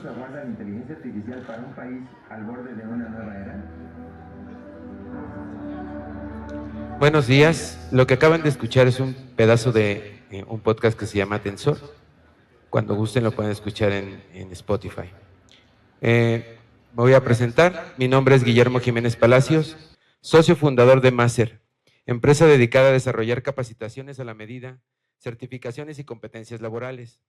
futuro que aguarda la inteligencia artificial para un país al borde de una nueva era? Buenos días. Lo que acaban de escuchar es un pedazo de un podcast que se llama Tensor. Cuando gusten lo pueden escuchar en Spotify. Me voy a presentar. Mi nombre es Guillermo Jiménez Palacios, socio fundador de Maser, empresa dedicada a desarrollar capacitaciones a la medida, certificaciones y competencias laborales,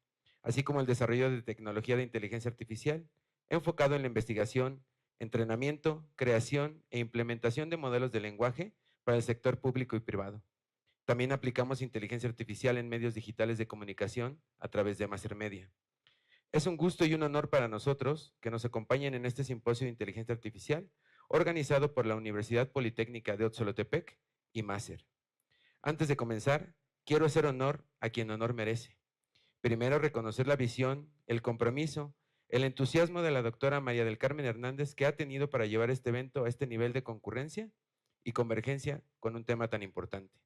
así como el desarrollo de tecnología de inteligencia artificial, enfocado en la investigación, entrenamiento, creación e implementación de modelos de lenguaje para el sector público y privado. También aplicamos inteligencia artificial en medios digitales de comunicación a través de Maser Media. Es un gusto y un honor para nosotros que nos acompañen en este simposio de inteligencia artificial organizado por la Universidad Politécnica de Otzolotepec y Maser. Antes de comenzar, quiero hacer honor a quien honor merece. Primero, reconocer la visión, el compromiso, el entusiasmo de la doctora María del Carmen Hernández que ha tenido para llevar este evento a este nivel de concurrencia y convergencia con un tema tan importante.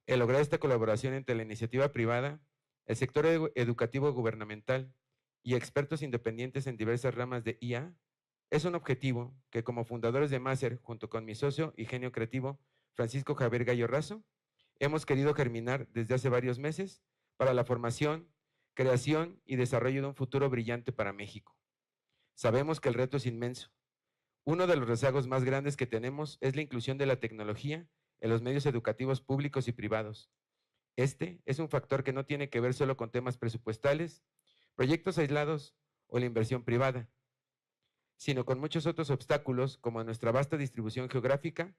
El lograr esta colaboración entre la iniciativa privada, el sector educativo gubernamental y expertos independientes en diversas ramas de IA es un objetivo que como fundadores de Maser, junto con mi socio y genio creativo, Francisco Javier Gallo Razo, hemos querido germinar desde hace varios meses para la formación, creación y desarrollo de un futuro brillante para México. Sabemos que el reto es inmenso. Uno de los rezagos más grandes que tenemos es la inclusión de la tecnología en los medios educativos públicos y privados. Este es un factor que no tiene que ver solo con temas presupuestales, proyectos aislados o la inversión privada, sino con muchos otros obstáculos como nuestra vasta distribución geográfica,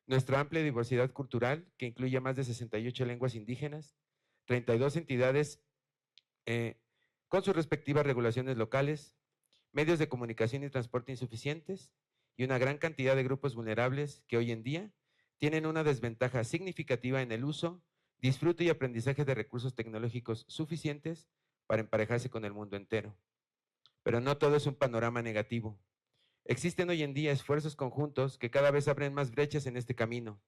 nuestra amplia diversidad cultural, que incluye más de 68 lenguas indígenas, 32 entidades con sus respectivas regulaciones locales, medios de comunicación y transporte insuficientes y una gran cantidad de grupos vulnerables que hoy en día tienen una desventaja significativa en el uso, disfrute y aprendizaje de recursos tecnológicos suficientes para emparejarse con el mundo entero. Pero no todo es un panorama negativo. Existen hoy en día esfuerzos conjuntos que cada vez abren más brechas en este camino.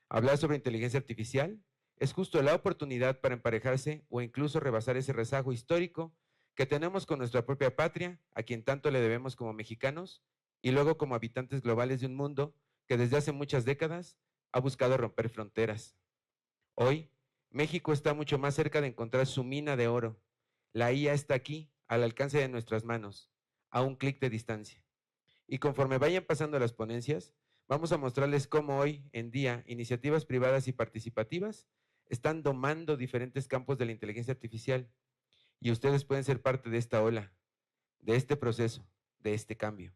Hablar sobre inteligencia artificial es justo la oportunidad para emparejarse o incluso rebasar ese rezago histórico que tenemos con nuestra propia patria, a quien tanto le debemos como mexicanos, y luego como habitantes globales de un mundo que desde hace muchas décadas ha buscado romper fronteras. Hoy, México está mucho más cerca de encontrar su mina de oro. La IA está aquí, al alcance de nuestras manos, a un clic de distancia. Y conforme vayan pasando las ponencias, vamos a mostrarles cómo hoy en día iniciativas privadas y participativas están domando diferentes campos de la inteligencia artificial y ustedes pueden ser parte de esta ola, de este proceso, de este cambio.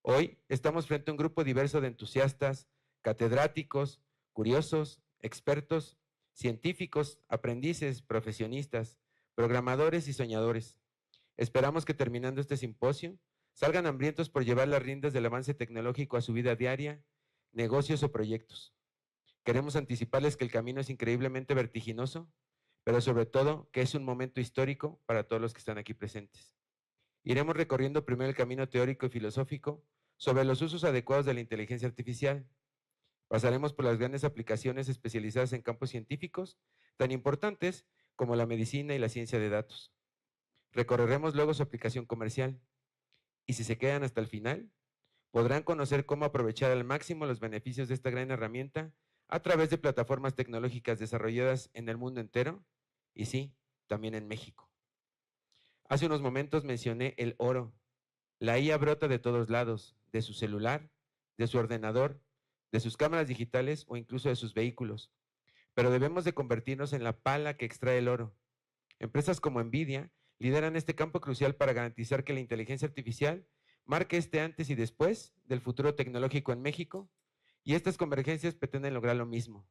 Hoy estamos frente a un grupo diverso de entusiastas, catedráticos, curiosos, expertos, científicos, aprendices, profesionistas, programadores y soñadores. Esperamos que terminando este simposio salgan hambrientos por llevar las riendas del avance tecnológico a su vida diaria, negocios o proyectos. Queremos anticiparles que el camino es increíblemente vertiginoso, pero sobre todo que es un momento histórico para todos los que están aquí presentes. Iremos recorriendo primero el camino teórico y filosófico sobre los usos adecuados de la inteligencia artificial. Pasaremos por las grandes aplicaciones especializadas en campos científicos tan importantes como la medicina y la ciencia de datos. Recorreremos luego su aplicación comercial. Y si se quedan hasta el final, podrán conocer cómo aprovechar al máximo los beneficios de esta gran herramienta a través de plataformas tecnológicas desarrolladas en el mundo entero y sí, también en México. Hace unos momentos mencioné el oro. La IA brota de todos lados, de su celular, de su ordenador, de sus cámaras digitales o incluso de sus vehículos. Pero debemos de convertirnos en la pala que extrae el oro. Empresas como Nvidia lideran este campo crucial para garantizar que la inteligencia artificial marque este antes y después del futuro tecnológico en México, y estas convergencias pretenden lograr lo mismo.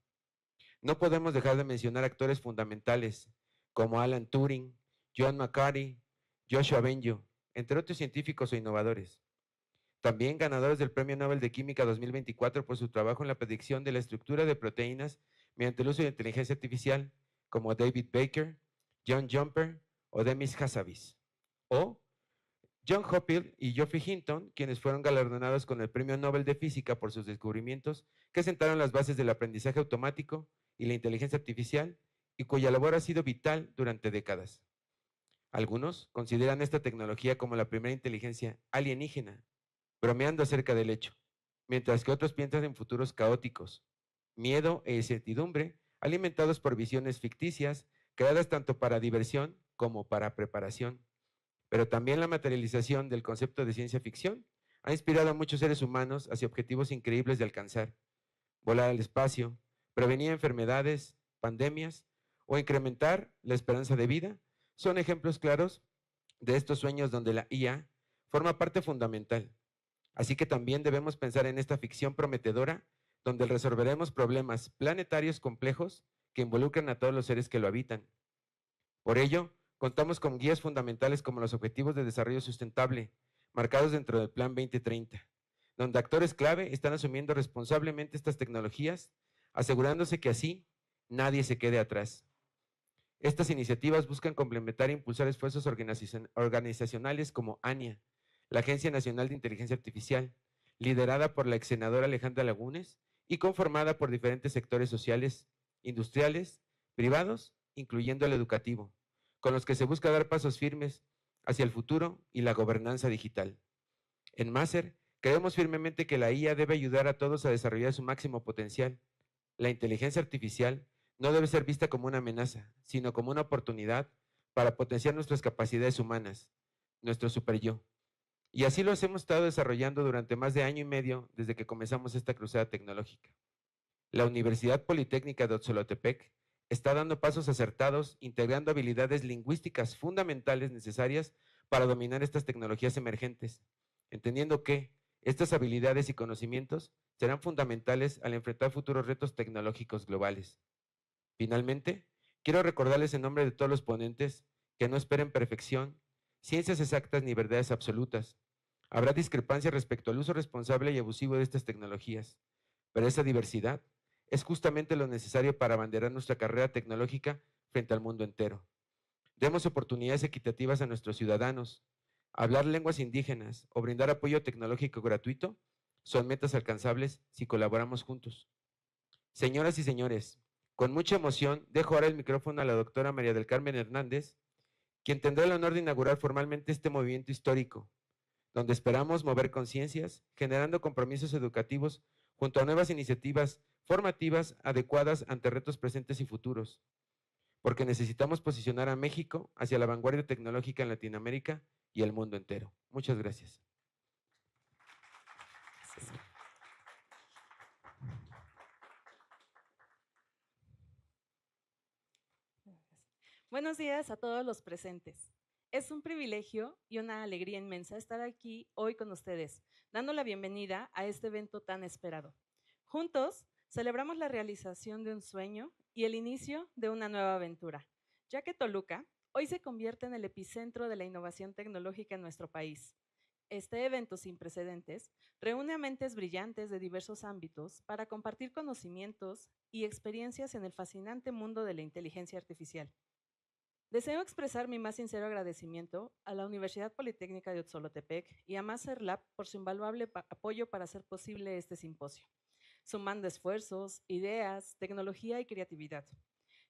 No podemos dejar de mencionar actores fundamentales como Alan Turing, John McCarthy, Joshua Bengio, entre otros científicos o innovadores. También ganadores del Premio Nobel de Química 2024 por su trabajo en la predicción de la estructura de proteínas mediante el uso de inteligencia artificial, como David Baker, John Jumper o Demis Hassabis. O John Hopfield y Geoffrey Hinton, quienes fueron galardonados con el Premio Nobel de Física por sus descubrimientos que sentaron las bases del aprendizaje automático y la inteligencia artificial y cuya labor ha sido vital durante décadas. Algunos consideran esta tecnología como la primera inteligencia alienígena, bromeando acerca del hecho, mientras que otros piensan en futuros caóticos, miedo e incertidumbre, alimentados por visiones ficticias, creadas tanto para diversión como para preparación. Pero también la materialización del concepto de ciencia ficción ha inspirado a muchos seres humanos hacia objetivos increíbles de alcanzar: volar al espacio, prevenir enfermedades, pandemias o incrementar la esperanza de vida. Son ejemplos claros de estos sueños donde la IA forma parte fundamental. Así que también debemos pensar en esta ficción prometedora donde resolveremos problemas planetarios complejos que involucran a todos los seres que lo habitan. Por ello, contamos con guías fundamentales como los Objetivos de Desarrollo Sustentable, marcados dentro del Plan 2030, donde actores clave están asumiendo responsablemente estas tecnologías, asegurándose que así nadie se quede atrás. Estas iniciativas buscan complementar e impulsar esfuerzos organizacionales como ANIA, la Agencia Nacional de Inteligencia Artificial, liderada por la ex senadora Alejandra Lagunes y conformada por diferentes sectores sociales, industriales, privados, incluyendo el educativo, con los que se busca dar pasos firmes hacia el futuro y la gobernanza digital. En Maser, creemos firmemente que la IA debe ayudar a todos a desarrollar su máximo potencial. La inteligencia artificial no debe ser vista como una amenaza, sino como una oportunidad para potenciar nuestras capacidades humanas, nuestro superyo. Y así lo hemos estado desarrollando durante más de año y medio desde que comenzamos esta cruzada tecnológica. La Universidad Politécnica de Otzolotepec está dando pasos acertados, integrando habilidades lingüísticas fundamentales necesarias para dominar estas tecnologías emergentes, entendiendo que estas habilidades y conocimientos serán fundamentales al enfrentar futuros retos tecnológicos globales. Finalmente, quiero recordarles en nombre de todos los ponentes que no esperen perfección, ciencias exactas ni verdades absolutas. Habrá discrepancias respecto al uso responsable y abusivo de estas tecnologías, pero esa diversidad es justamente lo necesario para abanderar nuestra carrera tecnológica frente al mundo entero. Demos oportunidades equitativas a nuestros ciudadanos. Hablar lenguas indígenas o brindar apoyo tecnológico gratuito son metas alcanzables si colaboramos juntos. Señoras y señores, con mucha emoción dejo ahora el micrófono a la doctora María del Carmen Hernández, quien tendrá el honor de inaugurar formalmente este movimiento histórico, donde esperamos mover conciencias, generando compromisos educativos junto a nuevas iniciativas formativas adecuadas ante retos presentes y futuros, porque necesitamos posicionar a México hacia la vanguardia tecnológica en Latinoamérica y el mundo entero. Muchas gracias. Buenos días a todos los presentes. Es un privilegio y una alegría inmensa estar aquí hoy con ustedes, dando la bienvenida a este evento tan esperado. Juntos, celebramos la realización de un sueño y el inicio de una nueva aventura, ya que Toluca hoy se convierte en el epicentro de la innovación tecnológica en nuestro país. Este evento sin precedentes reúne a mentes brillantes de diversos ámbitos para compartir conocimientos y experiencias en el fascinante mundo de la inteligencia artificial. Deseo expresar mi más sincero agradecimiento a la Universidad Politécnica de Otzolotepec y a Maser Lab por su invaluable apoyo para hacer posible este simposio, sumando esfuerzos, ideas, tecnología y creatividad.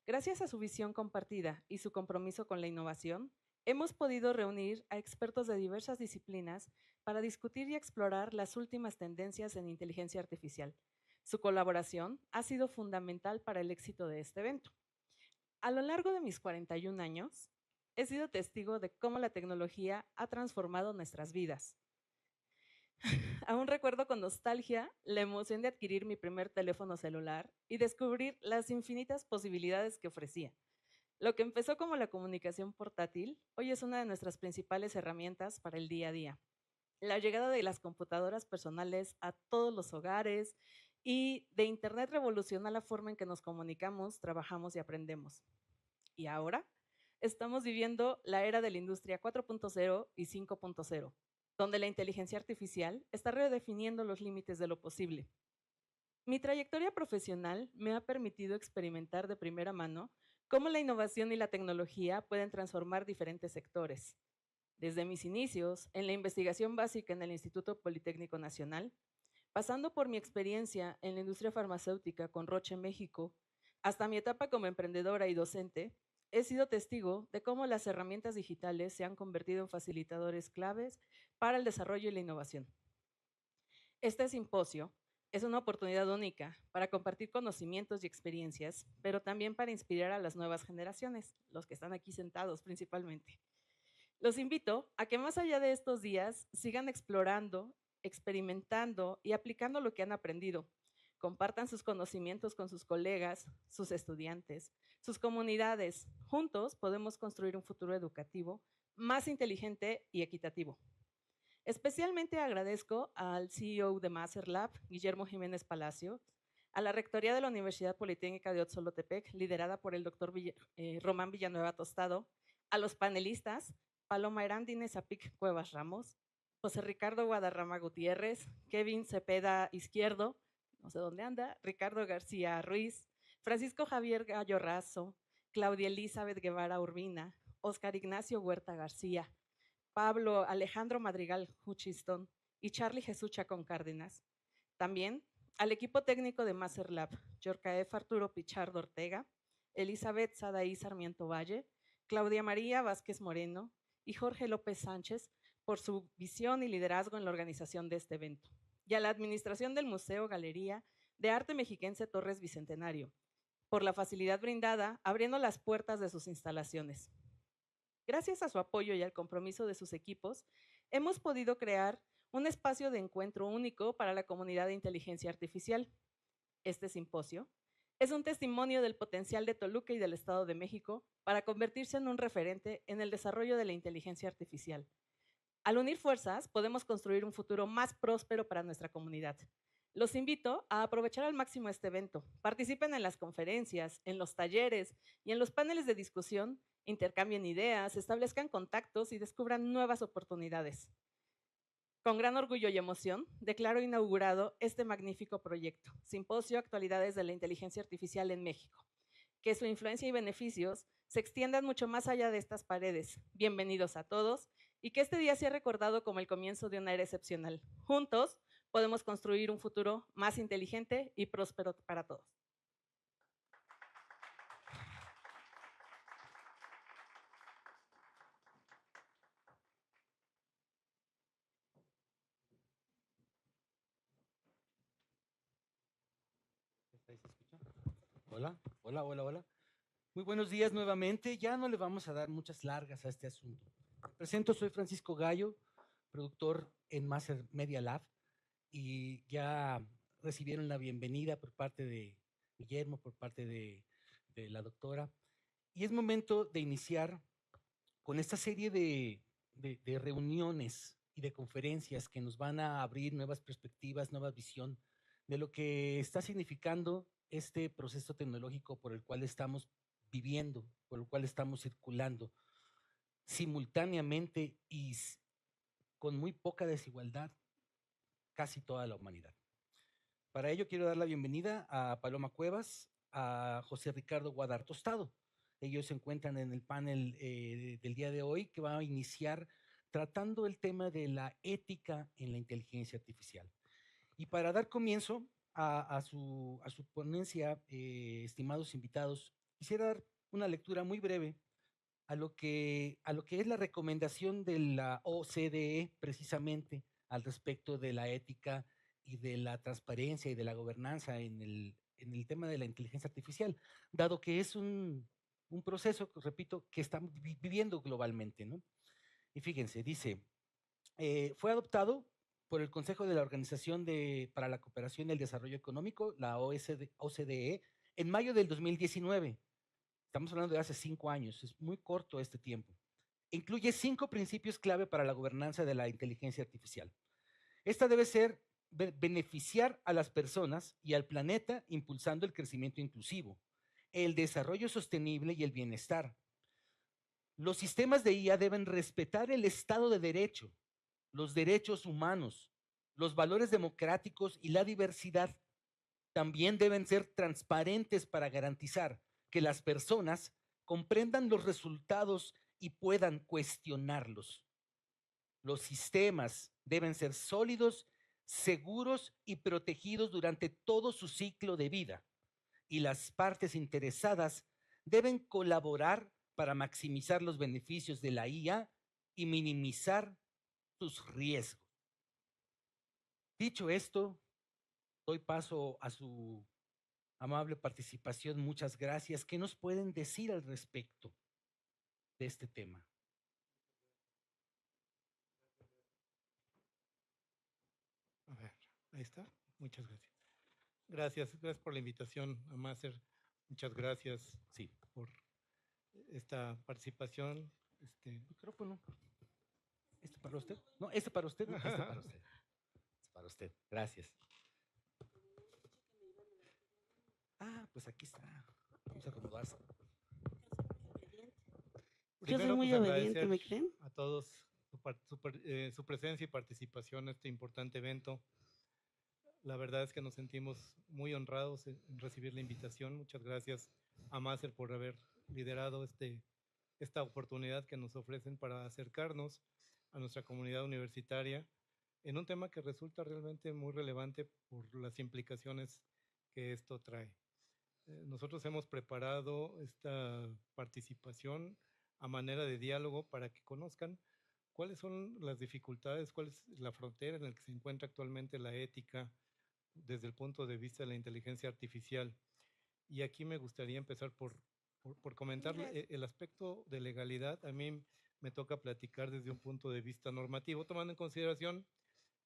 Gracias a su visión compartida y su compromiso con la innovación, hemos podido reunir a expertos de diversas disciplinas para discutir y explorar las últimas tendencias en inteligencia artificial. Su colaboración ha sido fundamental para el éxito de este evento. A lo largo de mis 41 años, he sido testigo de cómo la tecnología ha transformado nuestras vidas. Aún recuerdo con nostalgia la emoción de adquirir mi primer teléfono celular y descubrir las infinitas posibilidades que ofrecía. Lo que empezó como la comunicación portátil, hoy es una de nuestras principales herramientas para el día a día. La llegada de las computadoras personales a todos los hogares y de Internet revolucionó la forma en que nos comunicamos, trabajamos y aprendemos. Y ahora estamos viviendo la era de la industria 4.0 y 5.0, donde la inteligencia artificial está redefiniendo los límites de lo posible. Mi trayectoria profesional me ha permitido experimentar de primera mano cómo la innovación y la tecnología pueden transformar diferentes sectores. Desde mis inicios en la investigación básica en el Instituto Politécnico Nacional, pasando por mi experiencia en la industria farmacéutica con Roche México, hasta mi etapa como emprendedora y docente, he sido testigo de cómo las herramientas digitales se han convertido en facilitadores claves para el desarrollo y la innovación. Este simposio es una oportunidad única para compartir conocimientos y experiencias, pero también para inspirar a las nuevas generaciones, los que están aquí sentados principalmente. Los invito a que más allá de estos días sigan explorando, experimentando y aplicando lo que han aprendido. Compartan sus conocimientos con sus colegas, sus estudiantes, sus comunidades. Juntos podemos construir un futuro educativo más inteligente y equitativo. Especialmente agradezco al CEO de MasterLab, Guillermo Jiménez Palacio, a la Rectoría de la Universidad Politécnica de Otzolotepec, liderada por el doctor Román Villanueva Tostado, a los panelistas, Paloma Erándine Zapic Cuevas Ramos, José Ricardo Guadarrama Gutiérrez, Kevin Cepeda Izquierdo, no sé dónde anda, Ricardo García Ruiz, Francisco Javier Gallo Razo, Claudia Elizabeth Guevara Urbina, Oscar Ignacio Huerta García, Pablo Alejandro Madrigal Hutchiston y Charlie Jesús Chacón Cárdenas. También al equipo técnico de MasterLab, Yorcaef Arturo Pichardo Ortega, Elizabeth Sadaí Sarmiento Valle, Claudia María Vázquez Moreno y Jorge López Sánchez por su visión y liderazgo en la organización de este evento. Y a la administración del Museo Galería de Arte Mexiquense Torres Bicentenario, por la facilidad brindada abriendo las puertas de sus instalaciones. Gracias a su apoyo y al compromiso de sus equipos, hemos podido crear un espacio de encuentro único para la comunidad de inteligencia artificial. Este simposio es un testimonio del potencial de Toluca y del Estado de México para convertirse en un referente en el desarrollo de la inteligencia artificial. Al unir fuerzas, podemos construir un futuro más próspero para nuestra comunidad. Los invito a aprovechar al máximo este evento. Participen en las conferencias, en los talleres y en los paneles de discusión, intercambien ideas, establezcan contactos y descubran nuevas oportunidades. Con gran orgullo y emoción, declaro inaugurado este magnífico proyecto, Simposio Actualidades de la Inteligencia Artificial en México. Que su influencia y beneficios se extiendan mucho más allá de estas paredes. Bienvenidos a todos y que este día sea recordado como el comienzo de una era excepcional. Juntos podemos construir un futuro más inteligente y próspero para todos. Hola, hola, hola, hola. Muy buenos días nuevamente. Ya no le vamos a dar muchas largas a este asunto. Me presento, soy Francisco Gallo, productor en Master Media Lab, y ya recibieron la bienvenida por parte de Guillermo, por parte de la doctora. Y es momento de iniciar con esta serie de reuniones y de conferencias que nos van a abrir nuevas perspectivas, nueva visión de lo que está significando este proceso tecnológico por el cual estamos viviendo, por el cual estamos circulando simultáneamente y con muy poca desigualdad casi toda la humanidad. Para ello quiero dar la bienvenida a Paloma Cuevas, a José Ricardo Guadar Tostado. Ellos se encuentran en el panel del día de hoy que va a iniciar tratando el tema de la ética en la inteligencia artificial. Y para dar comienzo a su ponencia, estimados invitados, quisiera dar una lectura muy breve a lo que es la recomendación de la OCDE precisamente al respecto de la ética y de la transparencia y de la gobernanza en el tema de la inteligencia artificial, dado que es un proceso, repito, que estamos viviendo globalmente, ¿no? Y fíjense, dice, fue adoptado por el Consejo de la Organización para la Cooperación y el Desarrollo Económico, la OCDE, en mayo del 2019. Estamos hablando de hace 5 años, es muy corto este tiempo. Incluye 5 principios clave para la gobernanza de la inteligencia artificial. Esta debe ser beneficiar a las personas y al planeta impulsando el crecimiento inclusivo, el desarrollo sostenible y el bienestar. Los sistemas de IA deben respetar el Estado de Derecho, los derechos humanos, los valores democráticos y la diversidad. También deben ser transparentes para garantizar que las personas comprendan los resultados y puedan cuestionarlos. Los sistemas deben ser sólidos, seguros y protegidos durante todo su ciclo de vida. Y las partes interesadas deben colaborar para maximizar los beneficios de la IA y minimizar sus riesgos. Dicho esto, doy paso a su amable participación. Muchas gracias. ¿Qué nos pueden decir al respecto de este tema? A ver, ahí está. Muchas gracias. Gracias por la invitación a Maser. Muchas gracias Sí. por esta participación. Micrófono. ¿Este para usted? No, este para usted. No, este para usted. Este para usted. Gracias. Ah, pues aquí está. Vamos a acomodarse. Yo soy Primero, muy pues, obediente, ¿me agradecer creen? a todos su presencia y participación en este importante evento. La verdad es que nos sentimos muy honrados en recibir la invitación. Muchas gracias a Maser por haber liderado esta oportunidad que nos ofrecen para acercarnos a nuestra comunidad universitaria en un tema que resulta realmente muy relevante por las implicaciones que esto trae. Nosotros hemos preparado esta participación a manera de diálogo para que conozcan cuáles son las dificultades, cuál es la frontera en la que se encuentra actualmente la ética desde el punto de vista de la inteligencia artificial. Y aquí me gustaría empezar por comentar el aspecto de legalidad. A mí me toca platicar desde un punto de vista normativo, tomando en consideración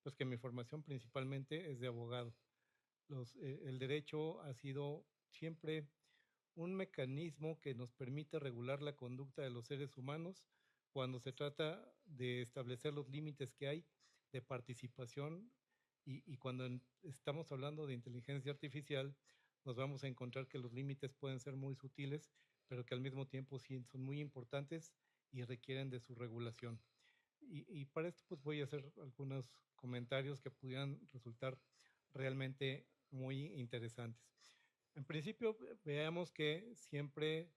pues, que mi formación principalmente es de abogado. El derecho ha sido siempre un mecanismo que nos permite regular la conducta de los seres humanos cuando se trata de establecer los límites que hay de participación y cuando estamos hablando de inteligencia artificial nos vamos a encontrar que los límites pueden ser muy sutiles, pero que al mismo tiempo sí son muy importantes y requieren de su regulación. Y para esto pues voy a hacer algunos comentarios que pudieran resultar realmente muy interesantes. En principio, veamos que siempre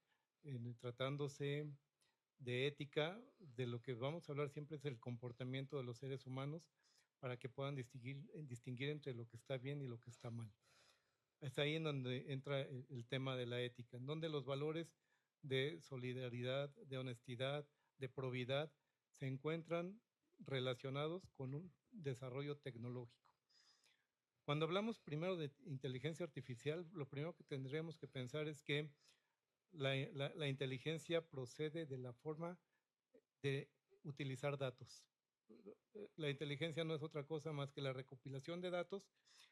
tratándose de ética, de lo que vamos a hablar siempre es el comportamiento de los seres humanos para que puedan distinguir entre lo que está bien y lo que está mal. Es ahí en donde entra el tema de la ética, en donde los valores de solidaridad, de honestidad, de probidad se encuentran relacionados con un desarrollo tecnológico. Cuando hablamos primero de inteligencia artificial, lo primero que tendríamos que pensar es que la inteligencia procede de la forma de utilizar datos. La inteligencia no es otra cosa más que la recopilación de datos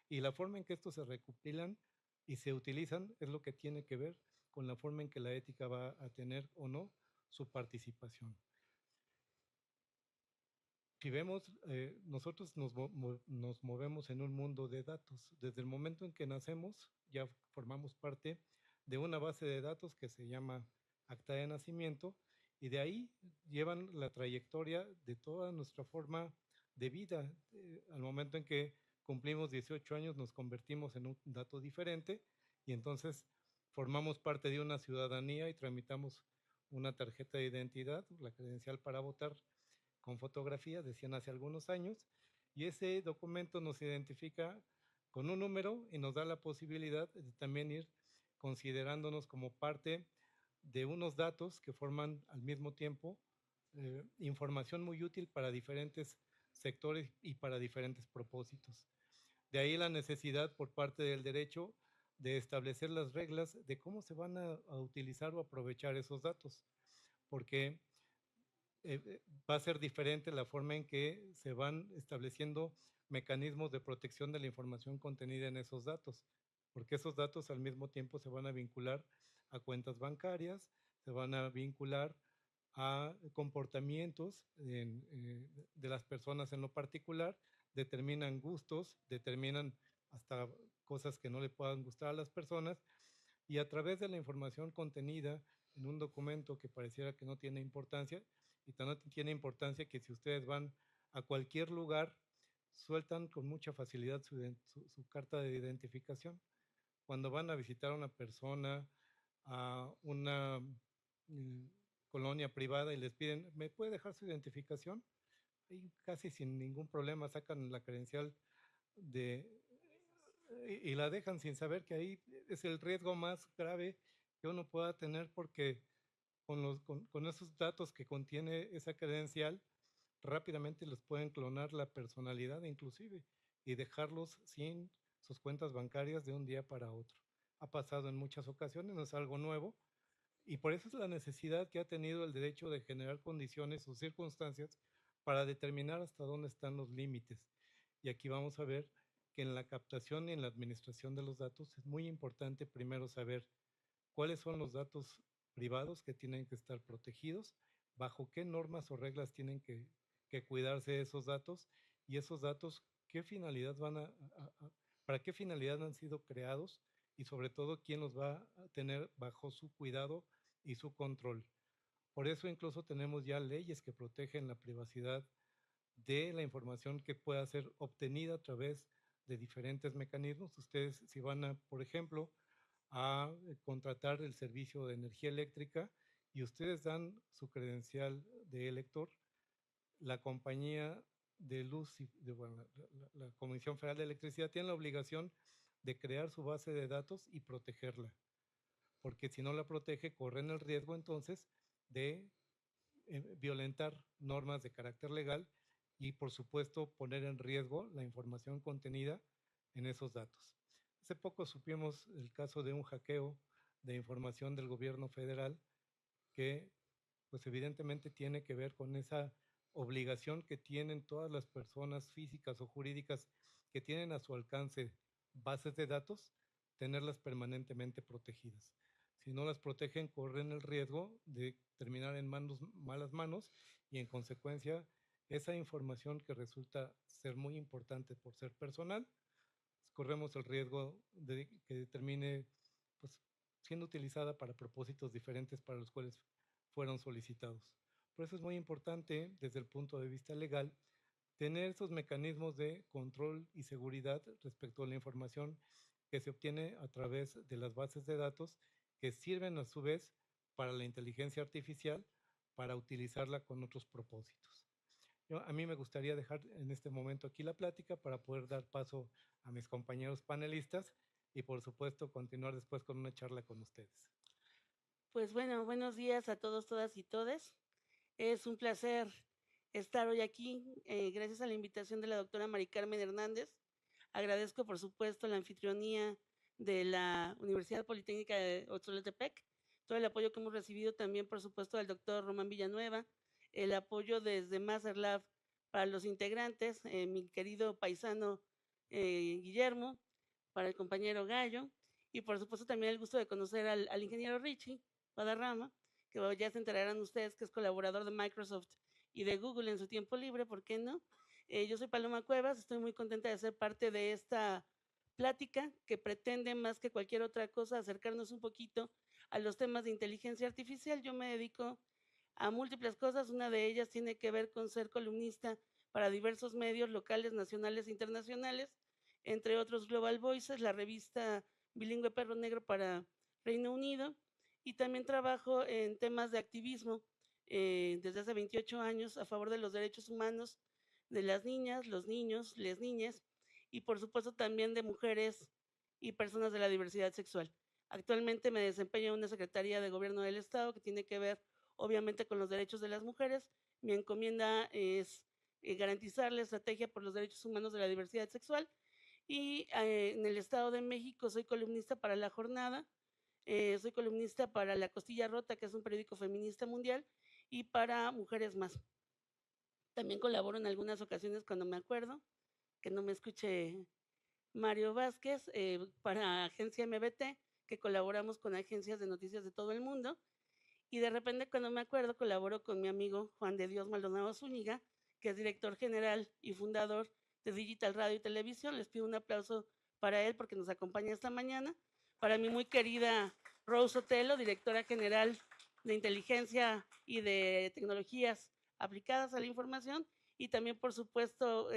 y la forma en que estos se recopilan y se utilizan es lo que tiene que ver con la forma en que la ética va a tener o no su participación. Si vemos, nosotros nos movemos en un mundo de datos. Desde el momento en que nacemos, ya formamos parte de una base de datos que se llama acta de nacimiento, y de ahí llevan la trayectoria de toda nuestra forma de vida. Al momento en que cumplimos 18 años, nos convertimos en un dato diferente, y entonces formamos parte de una ciudadanía y tramitamos una tarjeta de identidad, la credencial para votar, con fotografías, decían hace algunos años, y ese documento nos identifica con un número y nos da la posibilidad de también ir considerándonos como parte de unos datos que forman al mismo tiempo información muy útil para diferentes sectores y para diferentes propósitos. De ahí la necesidad por parte del derecho de establecer las reglas de cómo se van a utilizar o aprovechar esos datos, porque va a ser diferente la forma en que se van estableciendo mecanismos de protección de la información contenida en esos datos, porque esos datos al mismo tiempo se van a vincular a cuentas bancarias, se van a vincular a comportamientos de las personas en lo particular, determinan gustos, determinan hasta cosas que no le puedan gustar a las personas, y a través de la información contenida en un documento que pareciera que no tiene importancia, y no tiene importancia que si ustedes van a cualquier lugar, sueltan con mucha facilidad su carta de identificación. Cuando van a visitar a una persona, a una colonia privada y les piden, ¿me puede dejar su identificación? Y casi sin ningún problema sacan la credencial y la dejan sin saber que ahí es el riesgo más grave que uno pueda tener, porque con esos datos que contiene esa credencial, rápidamente les pueden clonar la personalidad inclusive y dejarlos sin sus cuentas bancarias de un día para otro. Ha pasado en muchas ocasiones, no es algo nuevo, y por eso es la necesidad que ha tenido el derecho de generar condiciones o circunstancias para determinar hasta dónde están los límites. Y aquí vamos a ver que en la captación y en la administración de los datos es muy importante primero saber cuáles son los datos privados que tienen que estar protegidos, bajo qué normas o reglas tienen que cuidarse esos datos y esos datos, qué finalidad para qué finalidad han sido creados y sobre todo quién los va a tener bajo su cuidado y su control. Por eso incluso tenemos ya leyes que protegen la privacidad de la información que pueda ser obtenida a través de diferentes mecanismos. Ustedes si van a, por ejemplo, a contratar el servicio de energía eléctrica y ustedes dan su credencial de elector, la compañía de luz, la Comisión Federal de Electricidad tiene la obligación de crear su base de datos y protegerla, porque si no la protege corren el riesgo entonces de violentar normas de carácter legal y por supuesto poner en riesgo la información contenida en esos datos. Hace poco supimos el caso de un hackeo de información del gobierno federal que pues evidentemente tiene que ver con esa obligación que tienen todas las personas físicas o jurídicas que tienen a su alcance bases de datos, tenerlas permanentemente protegidas. Si no las protegen, corren el riesgo de terminar en malas manos y en consecuencia esa información que resulta ser muy importante por ser personal, corremos el riesgo de que termine pues, siendo utilizada para propósitos diferentes para los cuales fueron solicitados. Por eso es muy importante desde el punto de vista legal tener esos mecanismos de control y seguridad respecto a la información que se obtiene a través de las bases de datos que sirven a su vez para la inteligencia artificial para utilizarla con otros propósitos. A mí me gustaría dejar en este momento aquí la plática para poder dar paso a mis compañeros panelistas y por supuesto continuar después con una charla con ustedes. Pues bueno, buenos días a todos, todas y todes. Es un placer estar hoy aquí, gracias a la invitación de la doctora Mari Carmen Hernández. Agradezco, por supuesto, la anfitrionía de la Universidad Politécnica de Otzoltepec, todo el apoyo que hemos recibido también, por supuesto, del doctor Román Villanueva, el apoyo desde Masterlab para los integrantes, mi querido paisano Guillermo, para el compañero Gallo, y por supuesto también el gusto de conocer al ingeniero Richie Guadarrama, que ya se enterarán ustedes que es colaborador de Microsoft y de Google en su tiempo libre, ¿por qué no? Yo soy Paloma Cuevas, estoy muy contenta de ser parte de esta plática que pretende más que cualquier otra cosa acercarnos un poquito a los temas de inteligencia artificial. Yo me dedico a múltiples cosas, una de ellas tiene que ver con ser columnista para diversos medios locales, nacionales e internacionales, entre otros Global Voices, la revista bilingüe Perro Negro para Reino Unido, y también trabajo en temas de activismo desde hace 28 años a favor de los derechos humanos de las niñas, los niños, las niñas y por supuesto también de mujeres y personas de la diversidad sexual. Actualmente me desempeño en una Secretaría de Gobierno del Estado que tiene que ver obviamente con los derechos de las mujeres. Mi encomienda es garantizar la estrategia por los derechos humanos de la diversidad sexual y en el Estado de México soy columnista para La Jornada, soy columnista para La Costilla Rota, que es un periódico feminista mundial, y para Mujeres Más. También colaboro en algunas ocasiones cuando me acuerdo, que no me escuche Mario Vázquez, para Agencia MBT, que colaboramos con agencias de noticias de todo el mundo. Y de repente cuando me acuerdo colaboro con mi amigo Juan de Dios Maldonado Zúñiga, que es director general y fundador de Digital Radio y Televisión. Les pido un aplauso para él porque nos acompaña esta mañana. Para mi muy querida Rose Otelo, directora general de Inteligencia y de Tecnologías Aplicadas a la Información. Y también, por supuesto,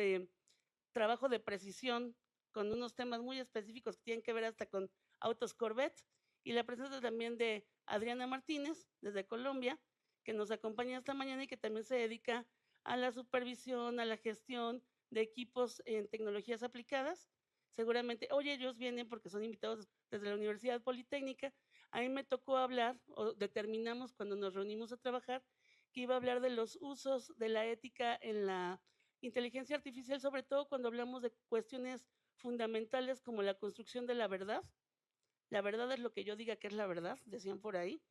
trabajo de precisión con unos temas muy específicos que tienen que ver hasta con autos Corvette. Y la presencia también de Adriana Martínez, desde Colombia, que nos acompaña esta mañana y que también se dedica a la supervisión, a la gestión de equipos en tecnologías aplicadas. Seguramente, hoy ellos vienen porque son invitados desde la Universidad Politécnica a mí me tocó hablar, o determinamos cuando nos reunimos a trabajar, que iba a hablar de los usos de la ética en la inteligencia artificial, sobre todo cuando hablamos de cuestiones fundamentales como la construcción de la verdad. La verdad es lo que yo diga que es la verdad, decían por ahí.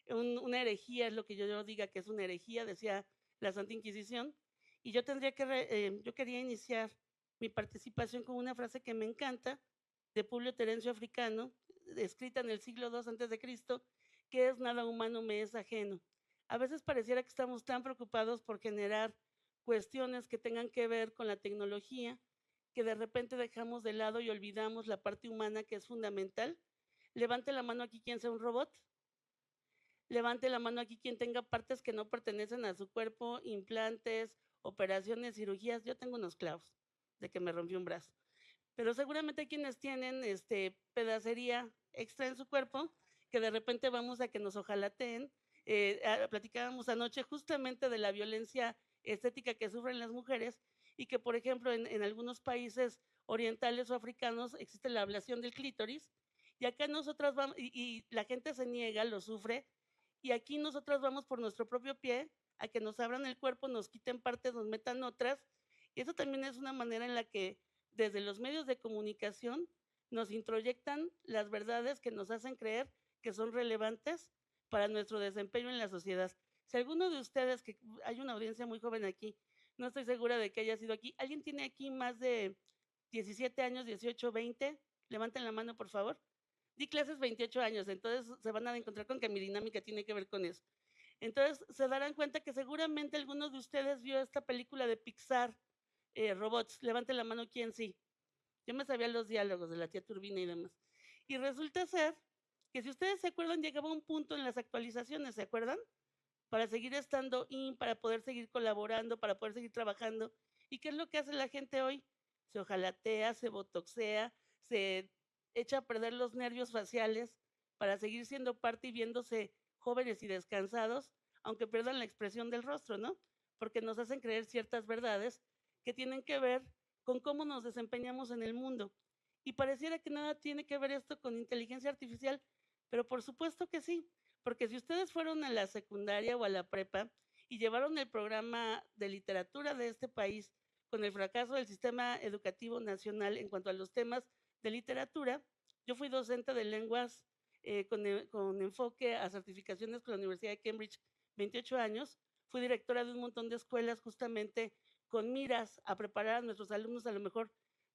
Una herejía es lo que yo diga que es una herejía, decía la Santa Inquisición. Y yo yo quería iniciar mi participación con una frase que me encanta, de Publio Terencio Africano, escrita en el siglo II antes de Cristo, que es nada humano me es ajeno. A veces pareciera que estamos tan preocupados por generar cuestiones que tengan que ver con la tecnología, que de repente dejamos de lado y olvidamos la parte humana que es fundamental. Levante la mano aquí quien sea un robot. Levante la mano aquí quien tenga partes que no pertenecen a su cuerpo, implantes, operaciones, cirugías. Yo tengo unos clavos de que me rompió un brazo. Pero seguramente hay quienes tienen pedacería extra en su cuerpo, que de repente vamos a que nos ojalateen. Platicábamos anoche justamente de la violencia estética que sufren las mujeres y que, por ejemplo, en algunos países orientales o africanos existe la ablación del clítoris y acá nosotras vamos, y la gente se niega, lo sufre, y aquí nosotras vamos por nuestro propio pie a que nos abran el cuerpo, nos quiten partes, nos metan otras, y eso también es una manera en la que desde los medios de comunicación nos introyectan las verdades que nos hacen creer que son relevantes para nuestro desempeño en la sociedad. Si alguno de ustedes, que hay una audiencia muy joven aquí, no estoy segura de que haya sido aquí, ¿alguien tiene aquí más de 17 años, 18, 20? Levanten la mano, por favor. Di clases 28 años, entonces se van a encontrar con que mi dinámica tiene que ver con eso. Entonces se darán cuenta que seguramente algunos de ustedes vio esta película de Pixar, Robots. Levanten la mano quién sí. Yo me sabía los diálogos de la tía Turbina y demás. Y resulta ser que si ustedes se acuerdan, llegaba un punto en las actualizaciones, ¿se acuerdan? Para seguir estando para poder seguir colaborando, para poder seguir trabajando. ¿Y qué es lo que hace la gente hoy? Se ojalatea, se botoxea, se echa a perder los nervios faciales para seguir siendo parte y viéndose jóvenes y descansados, aunque pierdan la expresión del rostro, ¿no? Porque nos hacen creer ciertas verdades que tienen que ver con cómo nos desempeñamos en el mundo. Y pareciera que nada tiene que ver esto con inteligencia artificial, pero por supuesto que sí, porque si ustedes fueron a la secundaria o a la prepa y llevaron el programa de literatura de este país con el fracaso del sistema educativo nacional en cuanto a los temas de literatura, yo fui docente de lenguas con enfoque a certificaciones con la Universidad de Cambridge, 28 años, fui directora de un montón de escuelas justamente con miras a preparar a nuestros alumnos a lo mejor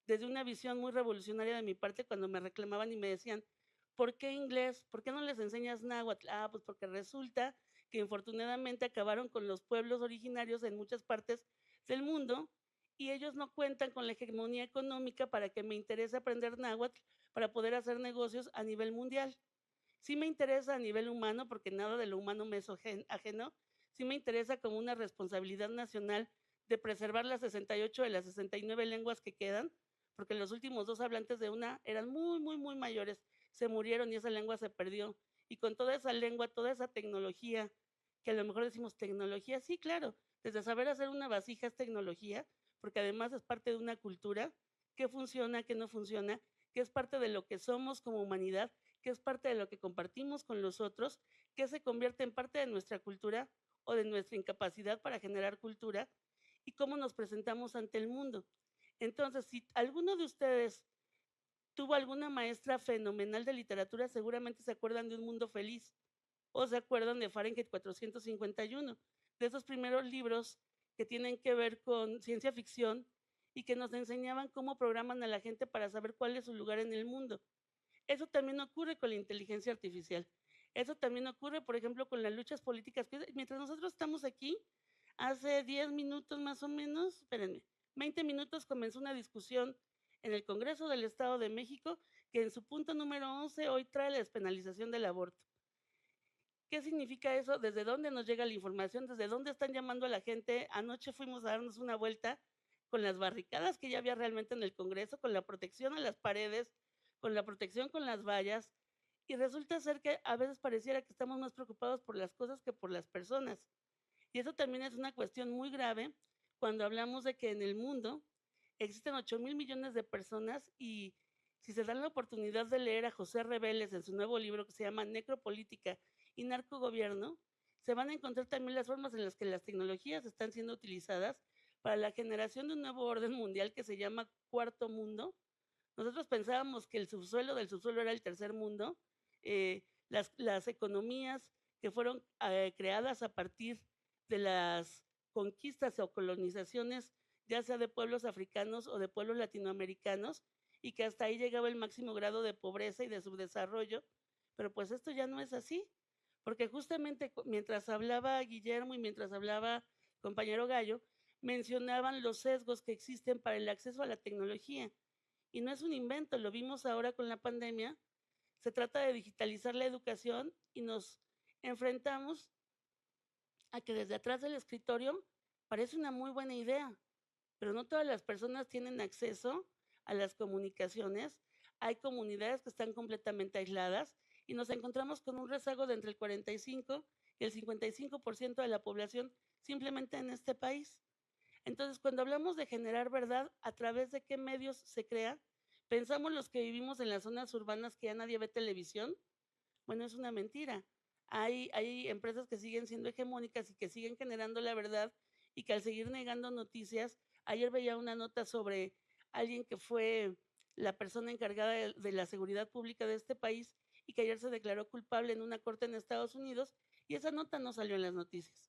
desde una visión muy revolucionaria de mi parte cuando me reclamaban y me decían, ¿por qué inglés? ¿Por qué no les enseñas náhuatl? Ah, pues porque resulta que infortunadamente acabaron con los pueblos originarios en muchas partes del mundo y ellos no cuentan con la hegemonía económica para que me interese aprender náhuatl para poder hacer negocios a nivel mundial. Sí me interesa a nivel humano, porque nada de lo humano me es ajeno, sí me interesa como una responsabilidad nacional de preservar las 68 de las 69 lenguas que quedan, porque los últimos dos hablantes de una eran muy mayores, se murieron y esa lengua se perdió. Y con toda esa lengua, toda esa tecnología, que a lo mejor decimos tecnología, sí, claro, desde saber hacer una vasija es tecnología, porque además es parte de una cultura, que funciona, que no funciona, que es parte de lo que somos como humanidad, que es parte de lo que compartimos con los otros, que se convierte en parte de nuestra cultura o de nuestra incapacidad para generar cultura y cómo nos presentamos ante el mundo. Entonces, si alguno de ustedes tuvo alguna maestra fenomenal de literatura, seguramente se acuerdan de Un Mundo Feliz o se acuerdan de Fahrenheit 451, de esos primeros libros que tienen que ver con ciencia ficción y que nos enseñaban cómo programan a la gente para saber cuál es su lugar en el mundo. Eso también ocurre con la inteligencia artificial. Eso también ocurre, por ejemplo, con las luchas políticas. Mientras nosotros estamos aquí, hace 10 minutos más o menos, espérenme, 20 minutos comenzó una discusión en el Congreso del Estado de México que en su punto número 11 hoy trae la despenalización del aborto. ¿Qué significa eso? ¿Desde dónde nos llega la información? ¿Desde dónde están llamando a la gente? Anoche fuimos a darnos una vuelta con las barricadas que ya había realmente en el Congreso, con la protección a las paredes, con la protección con las vallas, y resulta ser que a veces pareciera que estamos más preocupados por las cosas que por las personas. Y eso también es una cuestión muy grave cuando hablamos de que en el mundo existen 8,000 millones de personas y si se dan la oportunidad de leer a José Reveles en su nuevo libro que se llama Necropolítica y Narcogobierno, se van a encontrar también las formas en las que las tecnologías están siendo utilizadas para la generación de un nuevo orden mundial que se llama Cuarto Mundo. Nosotros pensábamos que el subsuelo del subsuelo era el tercer mundo. Las economías que fueron creadas a partir de las conquistas o colonizaciones, ya sea de pueblos africanos o de pueblos latinoamericanos, y que hasta ahí llegaba el máximo grado de pobreza y de subdesarrollo, pero pues esto ya no es así, porque justamente mientras hablaba Guillermo y mientras hablaba compañero Gallo, mencionaban los sesgos que existen para el acceso a la tecnología. Y no es un invento, lo vimos ahora con la pandemia. Se trata de digitalizar la educación y nos enfrentamos a que desde atrás del escritorio parece una muy buena idea, pero no todas las personas tienen acceso a las comunicaciones. Hay comunidades que están completamente aisladas y nos encontramos con un rezago de entre el 45 y el 55% de la población simplemente en este país. Entonces, cuando hablamos de generar verdad, ¿a través de qué medios se crea? ¿Pensamos los que vivimos en las zonas urbanas que ya nadie ve televisión? Bueno, es una mentira. Hay empresas que siguen siendo hegemónicas y que siguen generando la verdad y que al seguir negando noticias, ayer veía una nota sobre alguien que fue la persona encargada de la seguridad pública de este país y que ayer se declaró culpable en una corte en Estados Unidos y esa nota no salió en las noticias.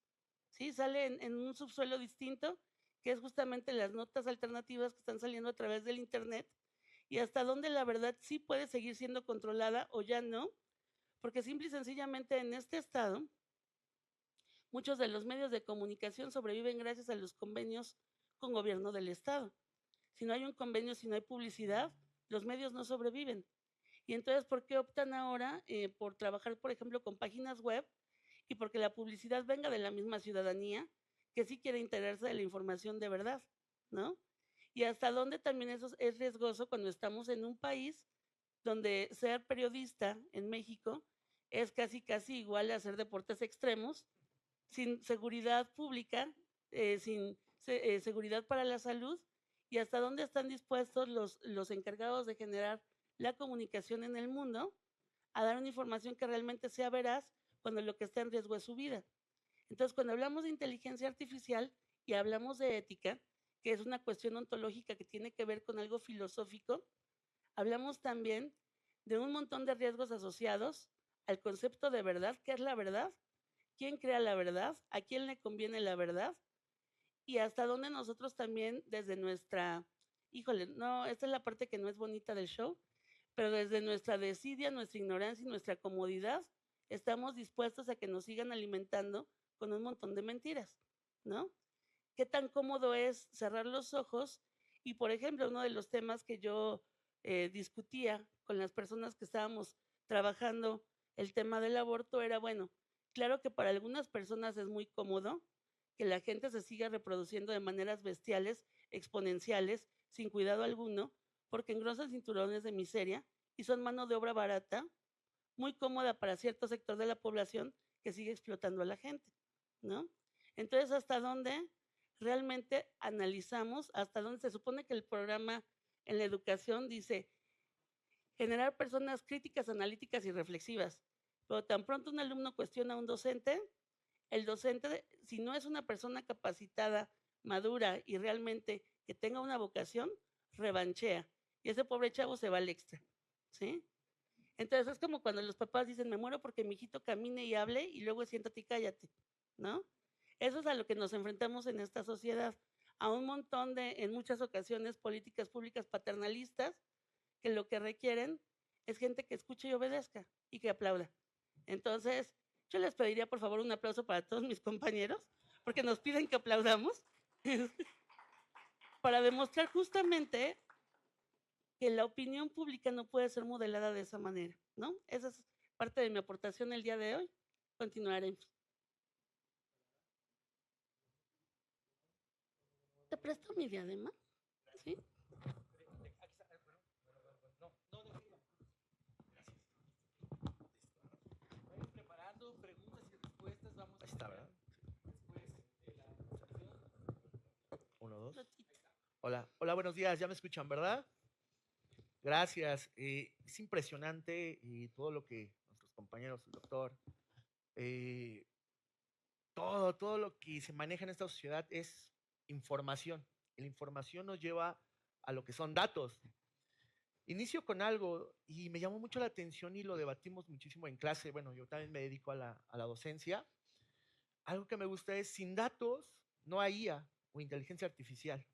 Sí, sale en un subsuelo distinto, que es justamente las notas alternativas que están saliendo a través del Internet y hasta dónde la verdad sí puede seguir siendo controlada o ya no, porque simple y sencillamente en este estado muchos de los medios de comunicación sobreviven gracias a los convenios con gobierno del estado. Si no hay un convenio, si no hay publicidad, los medios no sobreviven. Y entonces, ¿por qué optan ahora por trabajar, por ejemplo, con páginas web y porque la publicidad venga de la misma ciudadanía que sí quiere enterarse de la información de verdad, ¿no? Y hasta dónde también eso es riesgoso cuando estamos en un país donde ser periodista en México es casi igual a hacer deportes extremos, sin seguridad pública, sin seguridad para la salud, y hasta dónde están dispuestos los encargados de generar la comunicación en el mundo a dar una información que realmente sea veraz cuando lo que está en riesgo es su vida. Entonces, cuando hablamos de inteligencia artificial y hablamos de ética, que es una cuestión ontológica que tiene que ver con algo filosófico, hablamos también de un montón de riesgos asociados al concepto de verdad. ¿Qué es la verdad? ¿Quién crea la verdad? ¿A quién le conviene la verdad? Y hasta dónde nosotros también desde nuestra, híjole, no, esta es la parte que no es bonita del show, pero desde nuestra desidia, nuestra ignorancia y nuestra comodidad, estamos dispuestos a que nos sigan alimentando con un montón de mentiras, ¿no? ¿Qué tan cómodo es cerrar los ojos? Y, por ejemplo, uno de los temas que yo discutía con las personas que estábamos trabajando el tema del aborto era, bueno, claro que para algunas personas es muy cómodo que la gente se siga reproduciendo de maneras bestiales, exponenciales, sin cuidado alguno, porque engrosan cinturones de miseria y son mano de obra barata, muy cómoda para cierto sector de la población que sigue explotando a la gente, ¿no? Entonces, ¿hasta dónde realmente analizamos? ¿Hasta dónde se supone que el programa en la educación dice generar personas críticas, analíticas y reflexivas? Pero tan pronto un alumno cuestiona a un docente, el docente, si no es una persona capacitada, madura y realmente que tenga una vocación, revanchea. Y ese pobre chavo se va al extra, ¿sí? Entonces es como cuando los papás dicen, me muero porque mi hijito camine y hable y luego siéntate y cállate, ¿no? Eso es a lo que nos enfrentamos en esta sociedad, a un montón de, en muchas ocasiones, políticas públicas paternalistas que lo que requieren es gente que escuche y obedezca y que aplauda. Entonces, yo les pediría por favor un aplauso para todos mis compañeros, porque nos piden que aplaudamos, para demostrar justamente que la opinión pública no puede ser modelada de esa manera, ¿no? Esa es parte de mi aportación el día de hoy. Continuaremos. ¿Te presto mi diadema? ¿Sí? Preparando preguntas y respuestas, vamos. Ahí está, ¿verdad? Uno, dos. Hola, hola, buenos días. ¿Ya me escuchan, verdad? Gracias. Es impresionante todo lo que nuestros compañeros, el doctor, eh, todo lo que se maneja en esta sociedad es información. Y la información nos lleva a lo que son datos. Inicio con algo y me llamó mucho la atención y lo debatimos muchísimo en clase. Bueno, yo también me dedico a la docencia. Algo que me gusta es, sin datos no hay IA o inteligencia artificial.